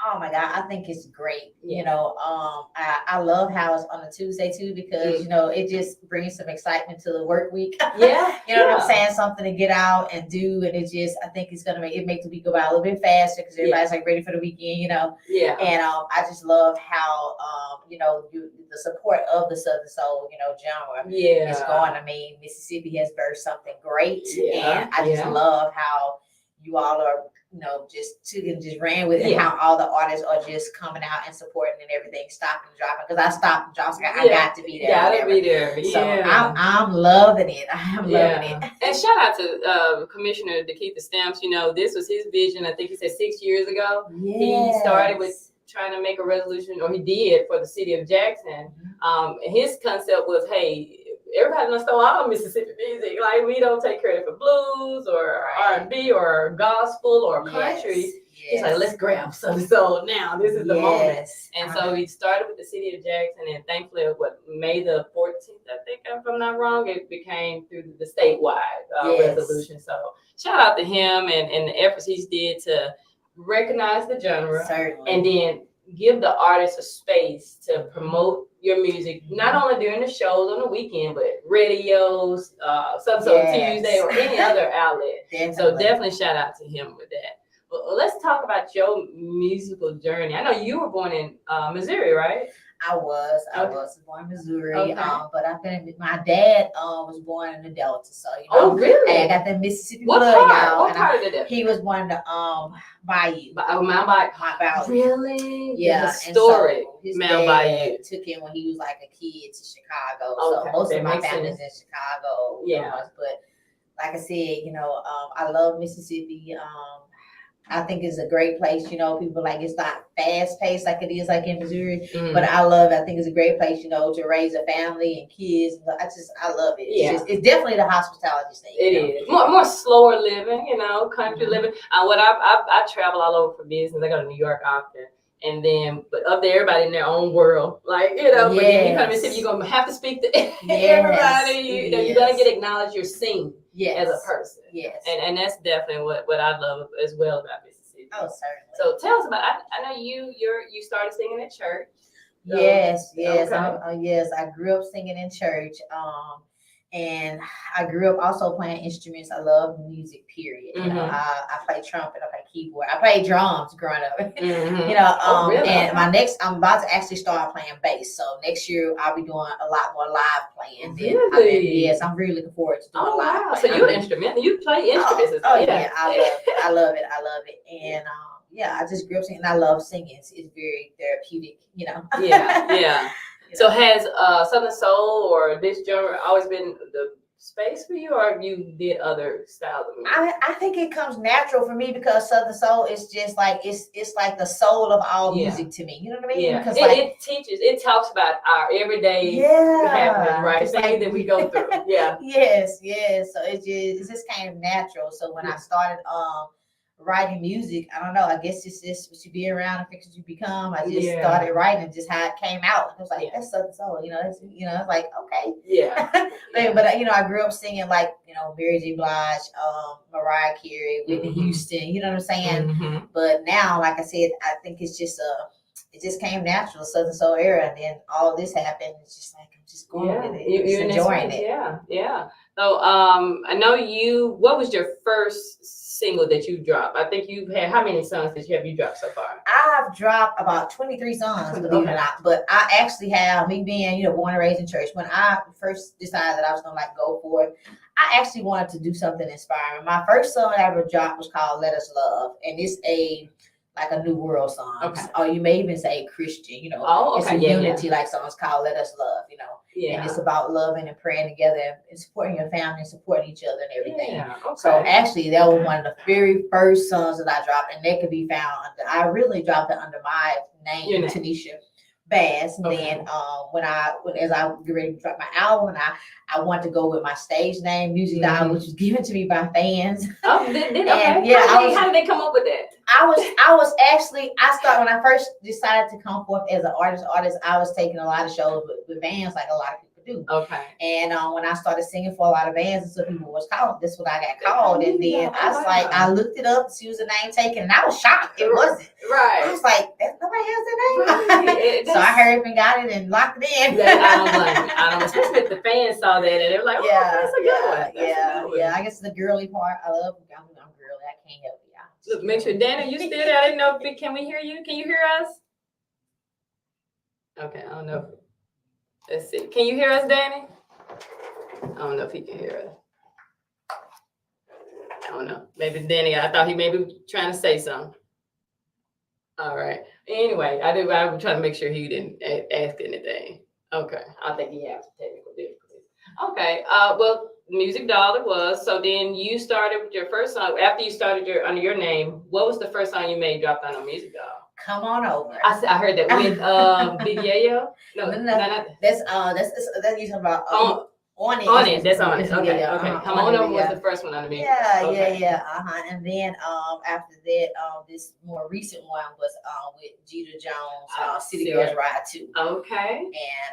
[SPEAKER 5] Oh my God, I think it's great.
[SPEAKER 2] Yeah.
[SPEAKER 5] I love how it's on a Tuesday too because it just brings some excitement to the work week.
[SPEAKER 2] Yeah.
[SPEAKER 5] What I'm saying? Something to get out and do, and I think it's gonna make the week go by a little bit faster because everybody's like ready for the weekend.
[SPEAKER 2] Yeah.
[SPEAKER 5] And I just love how the support of the Southern Soul genre is going. I mean, Mississippi has birthed something great, and I just love how you all are just took and just ran with it. And how all the artists are just coming out and supporting and everything, stopping and dropping. Because I stopped and dropped. I got to be there.
[SPEAKER 2] Gotta be there.
[SPEAKER 5] So I'm loving it. I'm loving it.
[SPEAKER 2] And shout out to Commissioner Keith Stamps. This was his vision. I think he said 6 years ago. He started with trying to make a resolution, or he did, for the city of Jackson. His concept was, hey, everybody must know all Mississippi music. Like, we don't take credit for blues or R&B or gospel or country. He's like, let's grab some. So now this is the moment. And so he started with the city of Jackson, and thankfully, May the 14th, I think, if I'm not wrong, it became through the statewide resolution. So shout out to him and the efforts he's did to recognize the genre. Certainly. And then give the artist a space to promote your music, not only during the shows on the weekend, but radios, Tuesday, or any other outlet. So definitely shout out to him with that. Well, let's talk about your musical journey. I know you were born in Missouri, right?
[SPEAKER 5] I was born in Missouri, but my dad was born in the Delta, so
[SPEAKER 2] really?
[SPEAKER 5] I got that Mississippi
[SPEAKER 2] blood, y'all. What part of the Delta?
[SPEAKER 5] He was born in the Bayou.
[SPEAKER 2] Mount Bayou. Really?
[SPEAKER 5] Yeah,
[SPEAKER 2] historic.
[SPEAKER 5] His
[SPEAKER 2] Mount
[SPEAKER 5] Bayou took him when he was like a kid to Chicago. So most of my family's in Chicago. But like I said, I love Mississippi. I think it's a great place. People like, it's not fast paced like it is like in Missouri, but I think it's a great place, to raise a family and kids. I love it. It's definitely the hospitality state.
[SPEAKER 2] It is more slower living, country living. I travel all over for business. I go to New York often. And then, but up there, everybody in their own world, like, but then you come to Mississippi, you're going to have to speak to everybody. You're going to get acknowledged. You're seen as a person. And that's definitely what I love as well about Mississippi.
[SPEAKER 5] Oh, certainly.
[SPEAKER 2] So tell us about, I know you started singing at church. So,
[SPEAKER 5] yes. I grew up singing in church. And I grew up also playing instruments. I love music, period. I play trumpet, I play keyboard, I played drums growing up. Really? And I'm about to actually start playing bass. So next year I'll be doing a lot more live playing.
[SPEAKER 2] Really?
[SPEAKER 5] I'm really looking forward to doing live playing.
[SPEAKER 2] So you're an instrument. You play instruments.
[SPEAKER 5] I love it. And I just grew up singing. I love singing. It's very therapeutic,
[SPEAKER 2] So has Southern Soul or this genre always been the space for you, or you did other styles of music?
[SPEAKER 5] I think it comes natural for me because Southern Soul is just like it's like the soul of all music to me. You know what I mean?
[SPEAKER 2] Yeah. Because it talks about our everyday happenings, right? Things that we go through. Yeah.
[SPEAKER 5] Yes. So it's just kind of natural. So when I started writing music, I don't know, I guess it's just what you be around and fix what you become. I just started writing, just how it came out. It was like, that's Southern Soul, it's like, okay.
[SPEAKER 2] Yeah.
[SPEAKER 5] But I grew up singing like, Mary J. Blige, Mariah Carey, Whitney Houston, you know what I'm saying? But now, like I said, I think it's just it just came natural, Southern Soul era, and then all this happened. It's just like, I'm just going with it. You're enjoying it.
[SPEAKER 2] Yeah. So I know what was your first single that you dropped? I think you've had, how many songs did you dropped so far?
[SPEAKER 5] I've dropped about 23 songs, believe it or not. But I actually have, me being, born and raised in church, when I first decided that I was going to go for it, I actually wanted to do something inspiring. My first song I ever dropped was called Let Us Love. And it's like a New World song. Okay. Or you may even say Christian, It's a unity like songs called Let Us Love, And it's about loving and praying together and supporting your family and supporting each other and everything. Yeah, okay. So actually that was one of the very first songs that I dropped, and that could be found I really dropped it under my name, Tanisha Bass. And then as I get ready to drop my album, I want to go with my stage name, MusicDoll, which was given to me by fans.
[SPEAKER 2] Oh, okay. How did they come up with that?
[SPEAKER 5] When I first decided to come forth as an artist, I was taking a lot of shows with bands like a lot of people do. Okay. And when I started singing for a lot of bands, and so people was called, that's what I got called. And then I looked it up to see was the name taken, and I was shocked. It wasn't. Right. I was like, nobody has the name. Right. So I hurried up and got it and locked it in.
[SPEAKER 2] I don't blame you. Especially if the fans saw that and they were like, that's a good one.
[SPEAKER 5] Yeah. I guess the girly part, I'm girly. I can't help it.
[SPEAKER 2] Look, make sure, Dana, you still there? I didn't know. Can we hear you? Can you hear us? Okay, I don't know. Let's see. Can you hear us, Danny? I don't know if he can hear us. don't know. Maybe Danny. I thought he may be trying to say something. All right. Anyway, I was trying to make sure he didn't ask anything. Okay. I think he has technical difficulties. Okay. Well, Music Doll it was. So then you started with your first song after you started under your name. What was the first song you made dropped on Music Doll?
[SPEAKER 5] Come on over.
[SPEAKER 2] I heard that with Big Yayo. No,
[SPEAKER 5] that's you talking about on it.
[SPEAKER 2] That's on it. Okay,
[SPEAKER 5] yeah,
[SPEAKER 2] okay. Come on over was the first one on the video.
[SPEAKER 5] Yeah. And then after that, this more recent one was with Jeter Jones, City Girls Ride Too.
[SPEAKER 2] Okay.
[SPEAKER 5] And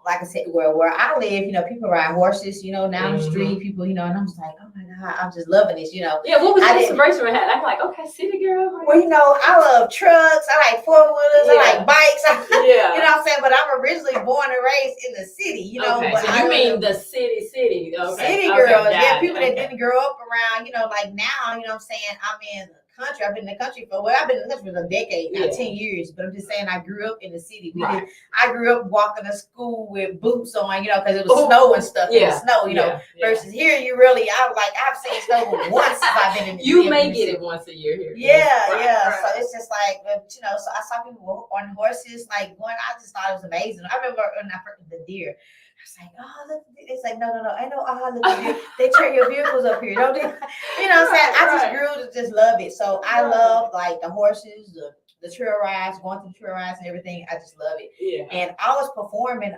[SPEAKER 5] like I said, where I live, you know, people ride horses, you know, down the street, people, you know, and I'm just like, oh my God, I'm just loving this, you know.
[SPEAKER 2] Yeah, what was the inspiration we had? I'm like, okay, City Girls.
[SPEAKER 5] Well, you know, I love trucks, I like four-wheelers, I like bikes.
[SPEAKER 2] Yeah.
[SPEAKER 5] You know what I'm saying? But I'm originally born and raised in the city, you know.
[SPEAKER 2] Okay.
[SPEAKER 5] But
[SPEAKER 2] So you mean the city. Okay.
[SPEAKER 5] City girls, people that didn't grow up around, you know, like now, you know what I'm saying? I'm in the country. I've been in the country I've been in the country for a decade now, 10 years. But I'm just saying I grew up in the city. I grew up walking to school with boots on, you know, because it was snow and stuff in the snow, you know. Versus here, I've seen snow once since I've been in the
[SPEAKER 2] You may get it once a year here.
[SPEAKER 5] Yeah. So it's just like, you know, so I saw people on horses, like going, I just thought it was amazing. I remember when I first the deer. I was like, oh, look, it's like, no, I know, look at you. They turn your vehicles up here, don't they? You know what I'm saying? I just grew to just love it. So I love like the horses, the trail rides, going through trail rides and everything. I just love it. Yeah. And I was performing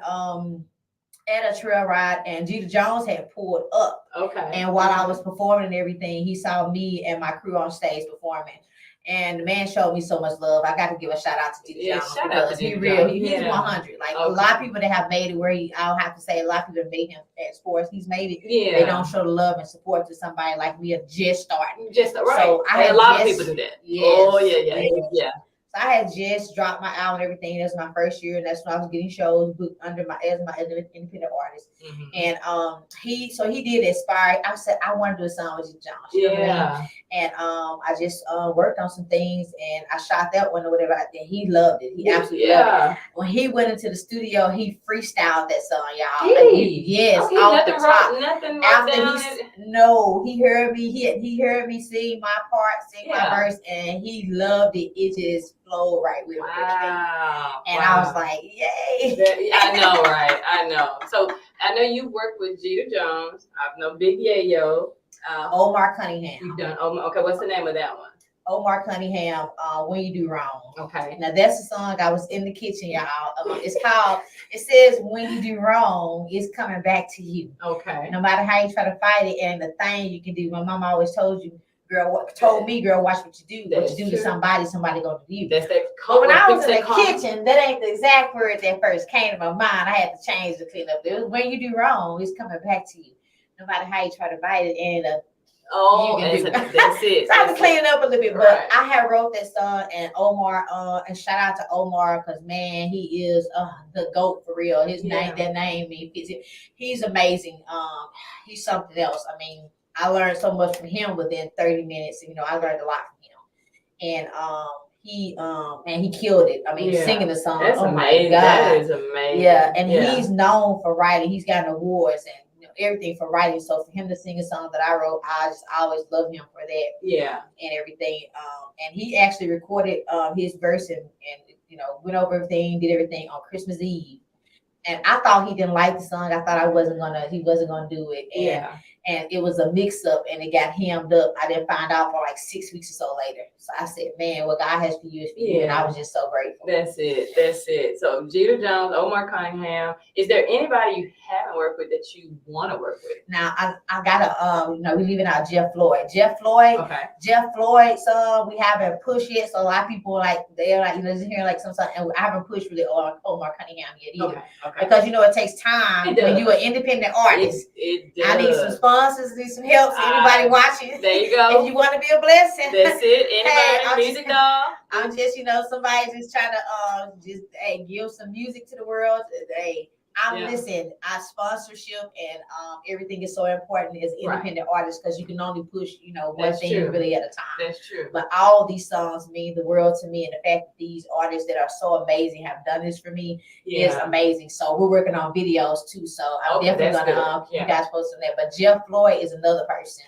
[SPEAKER 5] at a trail ride, and Jeter Jones had pulled up. Okay. And while I was performing and everything, he saw me and my crew on stage performing. And the man showed me so much love. I got to give a shout out to Jeter Jones.
[SPEAKER 2] Shout out to
[SPEAKER 5] He's 100. Like a lot of people that have made it where I'll have to say a lot of people have made him at sports. He's made it. Yeah. They don't show the love and support to somebody like we are just starting.
[SPEAKER 2] So I had a lot of people do that. Yes. Oh yeah.
[SPEAKER 5] So I had just dropped my album and everything. That's my first year, and that's when I was getting shows booked under as my independent artist. Mm-hmm. And he did inspire. I said I want to do a song with Jones. You know what I mean? And I just worked on some things, and I shot that one or whatever. And he loved it. He absolutely loved it. When he went into the studio, he freestyled that song, y'all. Off the top.
[SPEAKER 2] Nothing
[SPEAKER 5] after he heard me. He heard me sing my part, sing my verse, and he loved it. It just flowed right with me. And I was like, yay.
[SPEAKER 2] I know, right? I know. So I know you worked with Jeter Jones. I know Big Yayo.
[SPEAKER 5] Omar Cunningham.
[SPEAKER 2] You've done Omar. Okay, what's the name of that one?
[SPEAKER 5] Omar Cunningham, When You Do Wrong.
[SPEAKER 2] Okay.
[SPEAKER 5] Now that's the song I was in the kitchen, y'all. It says When You Do Wrong, it's coming back to you.
[SPEAKER 2] Okay.
[SPEAKER 5] No matter how you try to fight it, and the thing you can do. My mom always told me, girl, watch what you do. What you do to somebody gonna do you.
[SPEAKER 2] That's that.
[SPEAKER 5] But when I was in the kitchen, that ain't the exact word that first came to my mind. I had to change to clean up. It was When You Do Wrong, it's coming back to you. No matter how you try to fight it, and
[SPEAKER 2] that's it.
[SPEAKER 5] So I had to clean it up a little bit, but I had wrote that song, and Omar, and shout out to Omar, because man, he is the GOAT for real. His name, that name, he's amazing. He's something else. I mean, I learned so much from him within 30 minutes. You know, I learned a lot from him, and he killed it. I mean, singing the song.
[SPEAKER 2] That's amazing.
[SPEAKER 5] My God.
[SPEAKER 2] That is amazing.
[SPEAKER 5] Yeah, and he's known for writing. He's gotten awards and everything for writing. So for him to sing a song that I wrote, I always love him for that.
[SPEAKER 2] Yeah,
[SPEAKER 5] and everything. And he actually recorded his verse and went over everything, did everything on Christmas Eve. And I thought he didn't like the song. I thought he wasn't gonna do it. And it was a mix up, and it got hemmed up. I didn't find out for like 6 weeks or so later. So I said, man, what God has for you is for you. And I was just so grateful.
[SPEAKER 2] That's it. So Jeter Jones, Omar Cunningham. Is there anybody you haven't worked with that you want to work with?
[SPEAKER 5] Now I gotta we leaving out Jeff Floyd. Jeff Floyd's song we haven't pushed yet. So a lot of people they're like, just hearing like some song, and I haven't pushed really Omar Cunningham yet either. Okay. Because it takes time when you're an independent artist.
[SPEAKER 2] It does.
[SPEAKER 5] I need some sponsors, need some help. So anybody watching,
[SPEAKER 2] there you go.
[SPEAKER 5] If you want to be a blessing,
[SPEAKER 2] that's it. Anybody, Music Doll.
[SPEAKER 5] I'm just somebody just trying to give some music to the world. Hey, listen. Our sponsorship and everything is so important as independent artists, because you can only push one thing really at a time.
[SPEAKER 2] That's true.
[SPEAKER 5] But all these songs mean the world to me, and the fact that these artists that are so amazing have done this for me is amazing. So we're working on videos too. So I'm definitely gonna keep you guys posted on that. But Jeff Floyd is another person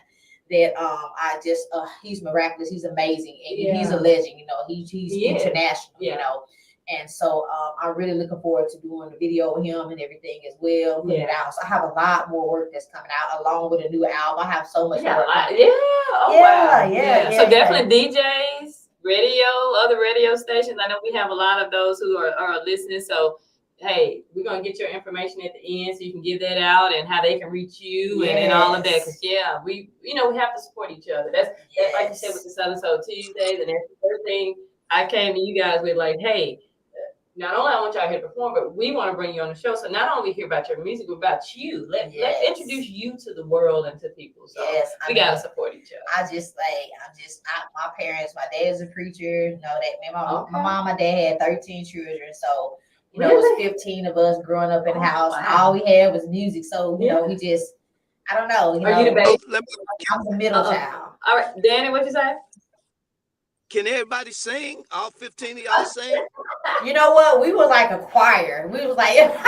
[SPEAKER 5] that I just he's miraculous. He's amazing, and he's a
[SPEAKER 2] Yeah.
[SPEAKER 5] legend. You know, he's
[SPEAKER 2] He is.
[SPEAKER 5] international. You
[SPEAKER 2] Yeah.
[SPEAKER 5] know, and so I'm really looking forward to doing the video with him and everything as well, putting it
[SPEAKER 2] Yeah.
[SPEAKER 5] out. So I have a lot more work that's coming out along with a new album. I have so much
[SPEAKER 2] Yeah,
[SPEAKER 5] work.
[SPEAKER 2] yeah. Oh,
[SPEAKER 5] Yeah,
[SPEAKER 2] wow.
[SPEAKER 5] yeah,
[SPEAKER 2] So
[SPEAKER 5] yeah.
[SPEAKER 2] definitely DJs, radio, other radio stations. I know we have a lot of those who are listening. So hey, we're gonna get your information at the end so you can give that out and how they can reach you and all of that. Because yeah, we have to support each other. That's like you said with the Southern Soul Tuesdays, and that's the third thing I came to you guys with, like, hey, not only I want y'all here to perform, but we want to bring you on the show. So not only hear about your music, but about you. Let's introduce you to the world and to people. So we gotta support each other.
[SPEAKER 5] My parents, my dad's a preacher. You know that my mom, my dad had 13 children. So you know, it was 15 of us growing up in the house.
[SPEAKER 2] Wow.
[SPEAKER 5] All we had was music. So you know, we just I don't know.
[SPEAKER 2] Are you the baby?
[SPEAKER 5] I'm the middle child.
[SPEAKER 2] All right, Danny, what you say?
[SPEAKER 1] Can everybody sing? All 15 of y'all sing?
[SPEAKER 5] You know what? We were like a choir. We was like,
[SPEAKER 2] There you go,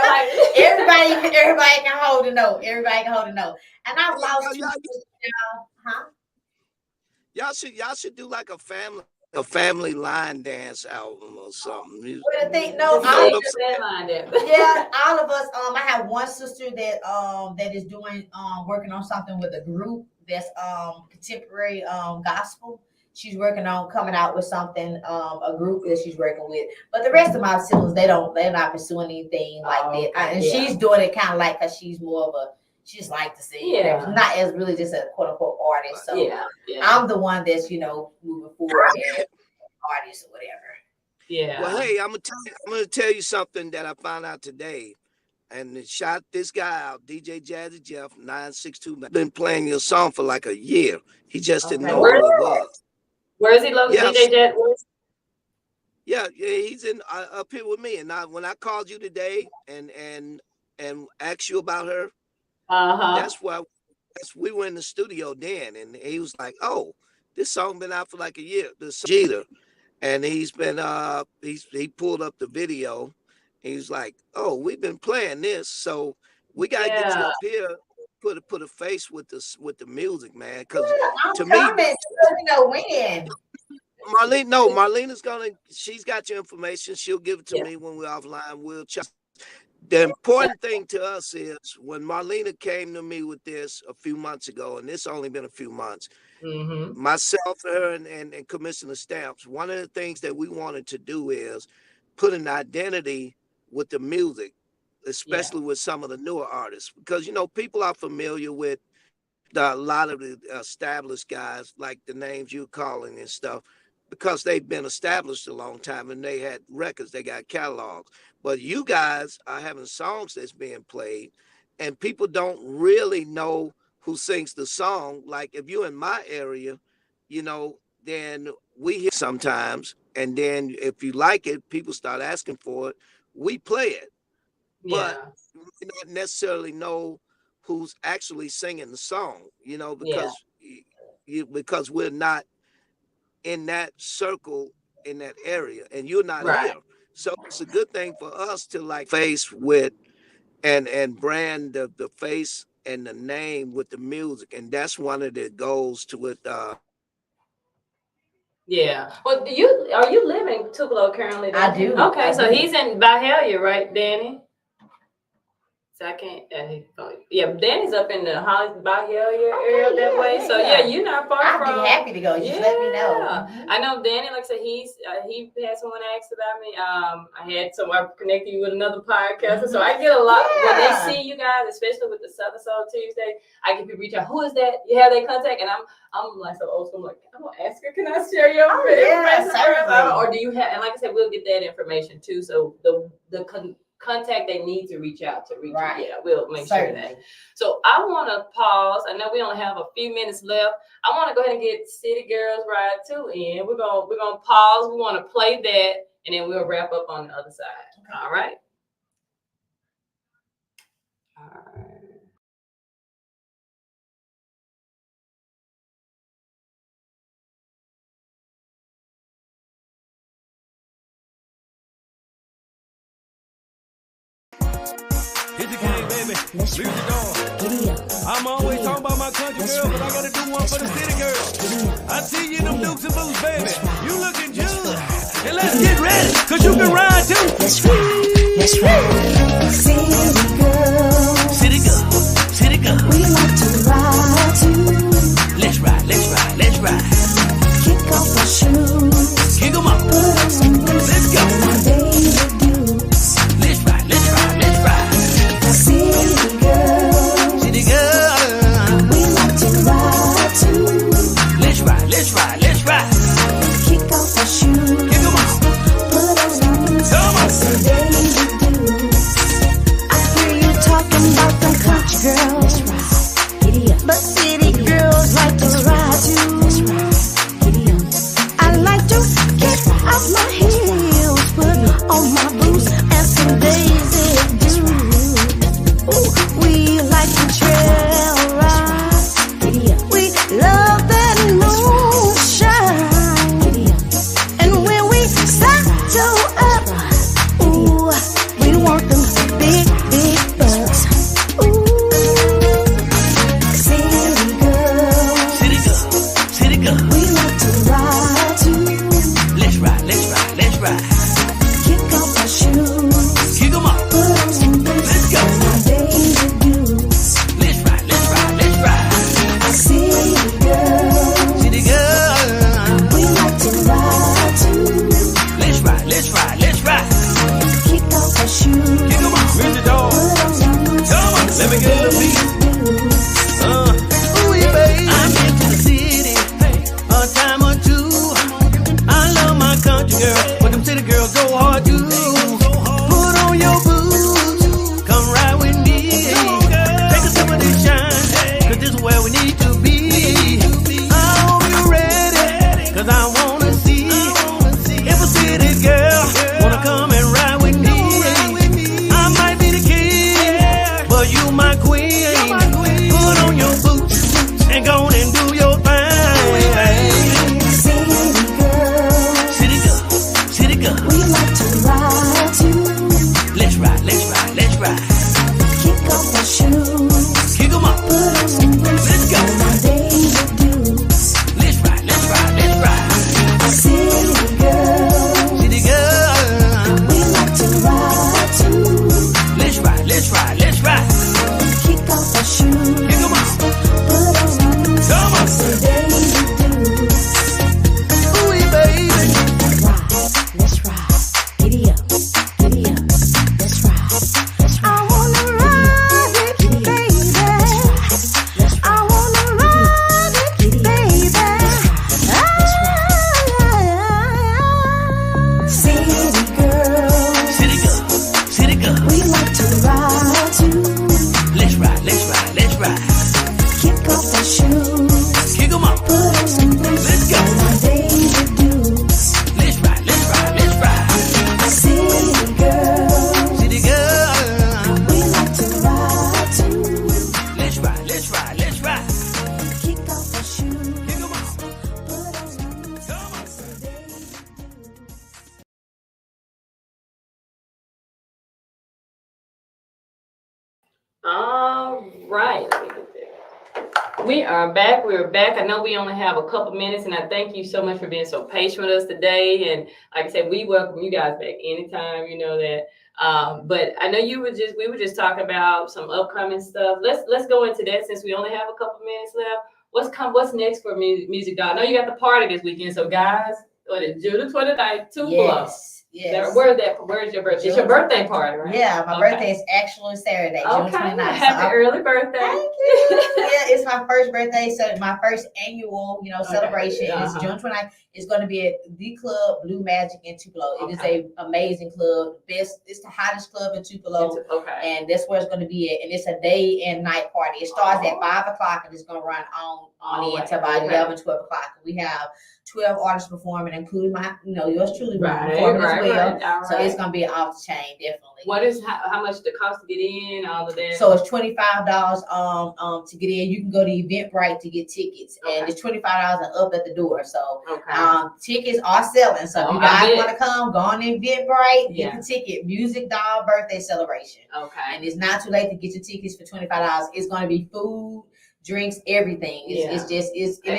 [SPEAKER 2] like
[SPEAKER 5] everybody can hold a note. Everybody can hold a note. And I've lost
[SPEAKER 1] Y'all should do like a family line dance album or something.
[SPEAKER 5] But the thing,
[SPEAKER 2] all of
[SPEAKER 5] us. I have one sister that is doing working on something with a group that's contemporary gospel. She's working on coming out with something, a group that she's working with. But the rest of my siblings, they're not pursuing anything like that. And she's doing it kind of like, cause she's more of she just like to sing.
[SPEAKER 2] Yeah.
[SPEAKER 5] Not as really just a quote unquote artist. So I'm the one that's, moving forward as artist or whatever.
[SPEAKER 2] Yeah.
[SPEAKER 1] Well, hey, I'm gonna tell you something that I found out today. And shout this guy out, DJ Jazzy Jeff 962. Been playing your song for like a year. He just didn't know who it was.
[SPEAKER 2] Where is he located? DJ Jet?
[SPEAKER 1] Yeah, he's in up here with me. And when I called you today and asked you about her, that's why we were in the studio then, and he was like, "Oh, this song been out for like a year." This Jeter, and he's been he pulled up the video. And he's like, "Oh, we've been playing this, so we gotta get you up here." Put a face with the music, man. Because to me,
[SPEAKER 5] when
[SPEAKER 1] Marlena's she's got your information. She'll give it to me when we're offline. We'll check. The important thing to us is when Marlena came to me with this a few months ago, and it's only been a few months. Myself, her, and Commissioner Stamps. One of the things that we wanted to do is put an identity with the music, especially with some of the newer artists, because people are familiar with a lot of the established guys, like the names you're calling and stuff, because they've been established a long time and they had records, they got catalogs. But you guys are having songs that's being played, and people don't really know who sings the song. Like if you're in my area, then we hear sometimes, and then if you like it, people start asking for it. We play it, but we not necessarily know who's actually singing the song, because we're not in that circle, in that area, and you're not here. So it's a good thing for us to like face with and brand the face and the name with the music, and that's one of the goals to it.
[SPEAKER 2] Well, are you living in Tupelo currently?
[SPEAKER 5] I do.
[SPEAKER 2] Okay, so he's in Byhalia, right, Danny? So I can't. Danny's up in the Byhalia area that way. So you're not far from.
[SPEAKER 5] I'd be happy to go. Just let me know.
[SPEAKER 2] I know Danny. Like I said, he had someone ask about me. I had someone connect you with another podcaster. So I get a lot when they see you guys, especially with the Southern Soul Tuesday. I get people reach out. Who is that? You have their contact, and I'm like so old school. I'm like, I'm gonna ask her. Can I share your information? Or do you have? And like I said, we'll get that information too. So the contact they need to reach out to reach you. Yeah, we'll make sure of that. So I want to pause. I know we only have a few minutes left. I want to go ahead and get City Girls Ride 2 in. We're gonna pause. We want to play that, and then we'll wrap up on the other side. All right. All right.
[SPEAKER 4] Hit the game, baby. Leave the door. I'm always talking about my country girl, but I gotta do one for the city girl. I see you in them Dukes and Boots, baby. You looking good. And let's get ready, cause you can ride too.
[SPEAKER 6] Let's ride, let's ride. City girl,
[SPEAKER 4] City girl, city girl.
[SPEAKER 6] we like to ride too.
[SPEAKER 4] Let's ride, let's ride, let's ride.
[SPEAKER 6] Kick off our shoes,
[SPEAKER 4] Kick 'em up.
[SPEAKER 6] put on some boots,
[SPEAKER 4] Let's go.
[SPEAKER 6] and our baby boots.
[SPEAKER 4] Let's ride, let's ride, let's ride.
[SPEAKER 6] City girl,
[SPEAKER 4] City girl.
[SPEAKER 6] we like to ride too.
[SPEAKER 4] Let's ride, let's ride, let's ride.
[SPEAKER 6] Kick off our shoes,
[SPEAKER 4] Kick 'em up.
[SPEAKER 6] put on some boots,
[SPEAKER 4] Come on.
[SPEAKER 6] and some baby boots. I hear you talking about them country girls. Let's ride, giddy up. But city girls like to ride too. Let's ride, giddy up. I like to get off my heels, put on my boots and some Daisy Dukes. Ooh, we like to trail ride. Giddy up. We love that moonshine. Giddy up. And when we saddle up, ooh, we want them big, big bucks. Ooh, city girl,
[SPEAKER 4] City girl, city girl.
[SPEAKER 6] we like to ride too.
[SPEAKER 4] Let's ride, let's ride, let's ride.
[SPEAKER 6] Kick off our shoes,
[SPEAKER 4] Kick 'em up.
[SPEAKER 6] put on some boots,
[SPEAKER 4] Let's go.
[SPEAKER 6] and our Daisy Dukes.
[SPEAKER 4] Let's ride, let's ride, let's ride.
[SPEAKER 6] City girl,
[SPEAKER 4] City girl.
[SPEAKER 6] we like to ride too.
[SPEAKER 4] Let's ride, let's ride, let's ride.
[SPEAKER 6] Kick off our shoes,
[SPEAKER 4] Kick 'em up. MusicDoll.
[SPEAKER 6] put on some boots,
[SPEAKER 4] Come on,
[SPEAKER 6] and
[SPEAKER 4] let
[SPEAKER 6] some
[SPEAKER 4] me get a little
[SPEAKER 6] Daisy
[SPEAKER 4] beat.
[SPEAKER 6] Dukes.
[SPEAKER 4] Ooh, yeah, baby. I'm into the city a time or two. I love my country girl, but them city girls go hard too. Put on your boots, come ride with me. Take a sip of this shine, cause this is where we need to be. I hope you're ready, cause I wanna see if a city girl wanna come and ride with me. I might be the king, but you my queen. Put on your boots and go on and do your thing.
[SPEAKER 6] City girl,
[SPEAKER 4] City girl, city girl.
[SPEAKER 6] we like to ride too.
[SPEAKER 4] Let's ride, let's ride, let's ride.
[SPEAKER 6] Kick off our shoes,
[SPEAKER 4] Kick 'em up.
[SPEAKER 6] put on some boots,
[SPEAKER 4] Let's go.
[SPEAKER 6] and our Daisy Dukes.
[SPEAKER 4] Let's ride, let's ride, let's ride.
[SPEAKER 6] City girl,
[SPEAKER 4] City girl.
[SPEAKER 6] we like to ride too.
[SPEAKER 4] Let's ride, let's ride, let's ride.
[SPEAKER 6] Kick off our shoes,
[SPEAKER 4] Kick 'em up.
[SPEAKER 6] put on some boots,
[SPEAKER 4] Come on.
[SPEAKER 6] and some Daisy Dukes.
[SPEAKER 4] Ooh, baby.
[SPEAKER 6] Let's ride, giddy up, giddy up. Let's ride, let's ride. I wanna ride with you, baby. I wanna ride with you, baby. City girl,
[SPEAKER 4] City girl, city girl.
[SPEAKER 6] we like to ride too.
[SPEAKER 4] Let's ride, let's ride, let's ride.
[SPEAKER 6] Kick off our shoes,
[SPEAKER 4] Kick 'em up.
[SPEAKER 6] put on some boots,
[SPEAKER 4] Let's go.
[SPEAKER 6] and our Daisy Dukes.
[SPEAKER 4] Let's ride, let's ride, let's ride.
[SPEAKER 6] City girl,
[SPEAKER 4] City girl.
[SPEAKER 6] we like to ride too.
[SPEAKER 4] Let's ride, let's ride, let's ride.
[SPEAKER 6] Kick off our shoes,
[SPEAKER 4] Kick 'em up.
[SPEAKER 6] put on some boots,
[SPEAKER 4] Come on.
[SPEAKER 6] and some Daisy Dukes.
[SPEAKER 2] All right. We are back. We're back. I know we only have a couple minutes, and I thank you so much for being so patient with us today. And like I said, we welcome you guys back anytime. You know that. But I know we were just talking about some upcoming stuff. Let's go into that since we only have a couple minutes left. What's next for MusicDoll? I know you got the party this weekend, so guys, June 29th, Tupelo.
[SPEAKER 5] Yes.
[SPEAKER 2] Where's your birthday? It's your birthday party, right?
[SPEAKER 5] Yeah, my
[SPEAKER 2] Okay.
[SPEAKER 5] birthday is actually Saturday, June
[SPEAKER 2] Okay.
[SPEAKER 5] 29th.
[SPEAKER 2] Happy early birthday.
[SPEAKER 5] Thank you. Yeah, it's my first birthday, so my first annual,
[SPEAKER 2] Okay.
[SPEAKER 5] celebration.
[SPEAKER 2] Uh-huh.
[SPEAKER 5] It's June 29th. It's going to be at the club Blue Magic in Tupelo. It is
[SPEAKER 2] Okay.
[SPEAKER 5] a amazing club. It's the hottest club in Tupelo.
[SPEAKER 2] Okay.
[SPEAKER 5] And that's where it's going to be at. And it's a day and night party. It starts at 5 o'clock and it's going to run on on
[SPEAKER 2] Oh,
[SPEAKER 5] into about 11, 12 o'clock. We have 12 artists performing, including my, yours truly will be performing as well.
[SPEAKER 2] All
[SPEAKER 5] So
[SPEAKER 2] right.
[SPEAKER 5] it's gonna be off the chain, definitely.
[SPEAKER 2] What is how much the cost to get in? All of that.
[SPEAKER 5] So it's $25 to get in. You can go to Eventbrite to get tickets, and it's $25 and up at the door. So tickets are selling. So if you guys want to come, go on Eventbrite, get the ticket. MusicDoll birthday celebration.
[SPEAKER 2] Okay.
[SPEAKER 5] And it's not too late to get your tickets for $25. It's going to be food, drinks, everything. It's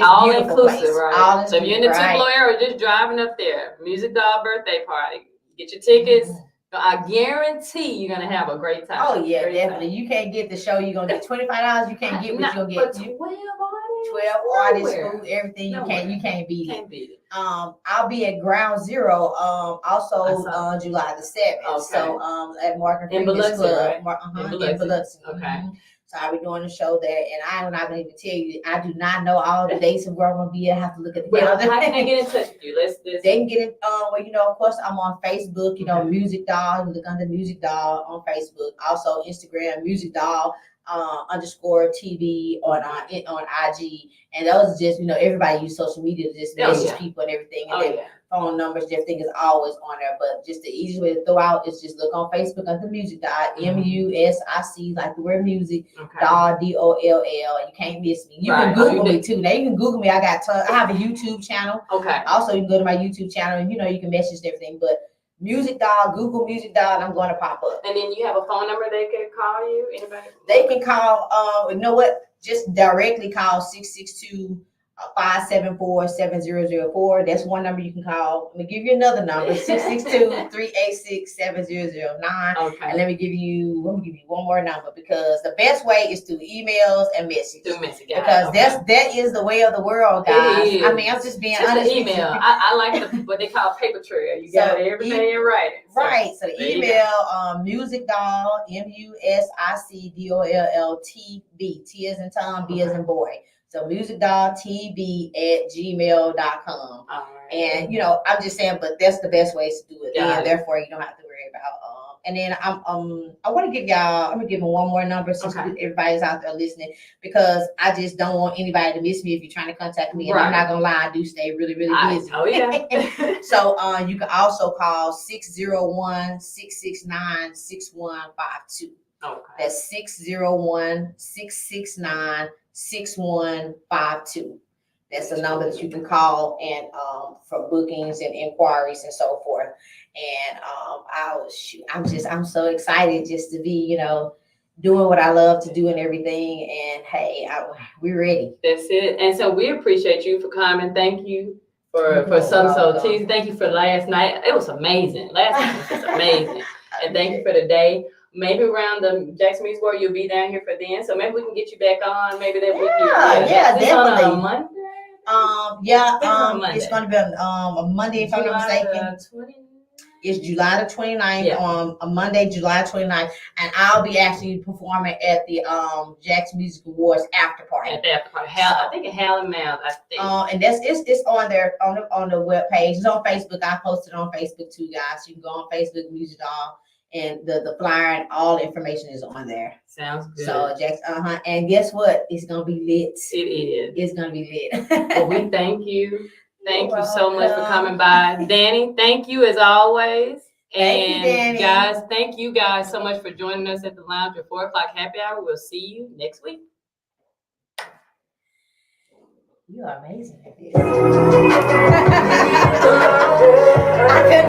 [SPEAKER 2] all
[SPEAKER 5] beautiful
[SPEAKER 2] inclusive,
[SPEAKER 5] place.
[SPEAKER 2] right?
[SPEAKER 5] All
[SPEAKER 2] so if you're in the Tupelo area, just driving up there, MusicDoll birthday party, get your tickets. I guarantee you're gonna have a great time.
[SPEAKER 5] Oh yeah, definitely. You can't get the show. You're gonna get $25. You can't get what you're gonna get.
[SPEAKER 2] 12
[SPEAKER 5] artists, food, everything. You can't beat it. I'll be at Ground Zero. Also July the 7th.
[SPEAKER 2] Okay.
[SPEAKER 5] So at Morgan
[SPEAKER 2] in
[SPEAKER 5] Freeman's
[SPEAKER 2] Biloxi,
[SPEAKER 5] Club.
[SPEAKER 2] right?
[SPEAKER 5] In Biloxi.
[SPEAKER 2] Okay.
[SPEAKER 5] So I'll be doing the show there, and I'm not gonna even tell you. I do not know all the dates of where I'm gonna be. I have to look at the calendar.
[SPEAKER 2] How can they get in touch with you?
[SPEAKER 5] They can get it. Of course, I'm on Facebook. MusicDoll. Look under MusicDoll on Facebook. Also Instagram, MusicDoll _TV on IG. And those just everybody use social media to just message people and everything. And phone numbers, everything is always on there. But just the easiest way to throw out is just look on Facebook under MusicDoll, MUSIC, like the word music, Doll, DOLL. You can't miss me. You can Google me too. Now you can Google me. I have a YouTube channel.
[SPEAKER 2] Okay.
[SPEAKER 5] Also, you can go to my YouTube channel and you can message everything. But MusicDoll, Google MusicDoll, and I'm going to pop up.
[SPEAKER 2] And then you have a phone number they can call you? Anybody?
[SPEAKER 5] They can call, just directly call 662-574-7004. That's one number you can call. Let me give you another number, 662-386-7009.
[SPEAKER 2] Okay.
[SPEAKER 5] And let me give you one more number, because the best way is through emails and messages. Because that is the way of the world, guys. I mean, I'm just being honest.
[SPEAKER 2] An email. I like what they call paper trail. You got everything in writing.
[SPEAKER 5] Right. So the email, MusicDoll, MusicDoll, T as in Tom, B as in boy. So musicdolltb@gmail.com. And I'm just saying, but that's the best ways to do it. And therefore you don't have to worry about and then I want to give y'all, I'm gonna give them one more number since everybody's out there listening, because I just don't want anybody to miss me if you're trying to contact me. And I'm not gonna lie, I do stay really, really busy. So you can also call 601-669-6152. That's 601-669-6152. That's the number that you can call and for bookings and inquiries and so forth. And I'm so excited just to be, doing what I love to do and everything. And hey, we're ready.
[SPEAKER 2] That's it. And so we appreciate you for coming. Thank you for Southern Soul Tuesday. Thank you for last night. It was amazing. Last night was just amazing. And thank you for today. Maybe around the Jackson Music World, you'll be down here for then. So maybe we can get you back on. Maybe that week.
[SPEAKER 5] Yeah, definitely.
[SPEAKER 2] On a Monday.
[SPEAKER 5] It's going to be on a Monday, if I'm not mistaken. It's July the 29th, on a Monday, July 29th, and I'll be actually performing at the Jackson Music Awards after party.
[SPEAKER 2] At the after party, I think at Howlin' Mound, I think.
[SPEAKER 5] And it's on there on the web page. It's on Facebook. I posted on Facebook too, guys. You can go on Facebook, MusicDoll, and the flyer and all the information is on there.
[SPEAKER 2] Sounds good.
[SPEAKER 5] So Jackson, and guess what? It's gonna be lit.
[SPEAKER 2] It is.
[SPEAKER 5] It's gonna be lit.
[SPEAKER 2] Well, we thank you. Thank you so much for coming by. Danny, thank you as always.
[SPEAKER 5] Thank you, Danny.
[SPEAKER 2] Guys, thank you guys so much for joining us at the lounge at 4 o'clock happy hour. We'll see you next week.
[SPEAKER 5] You are amazing at this.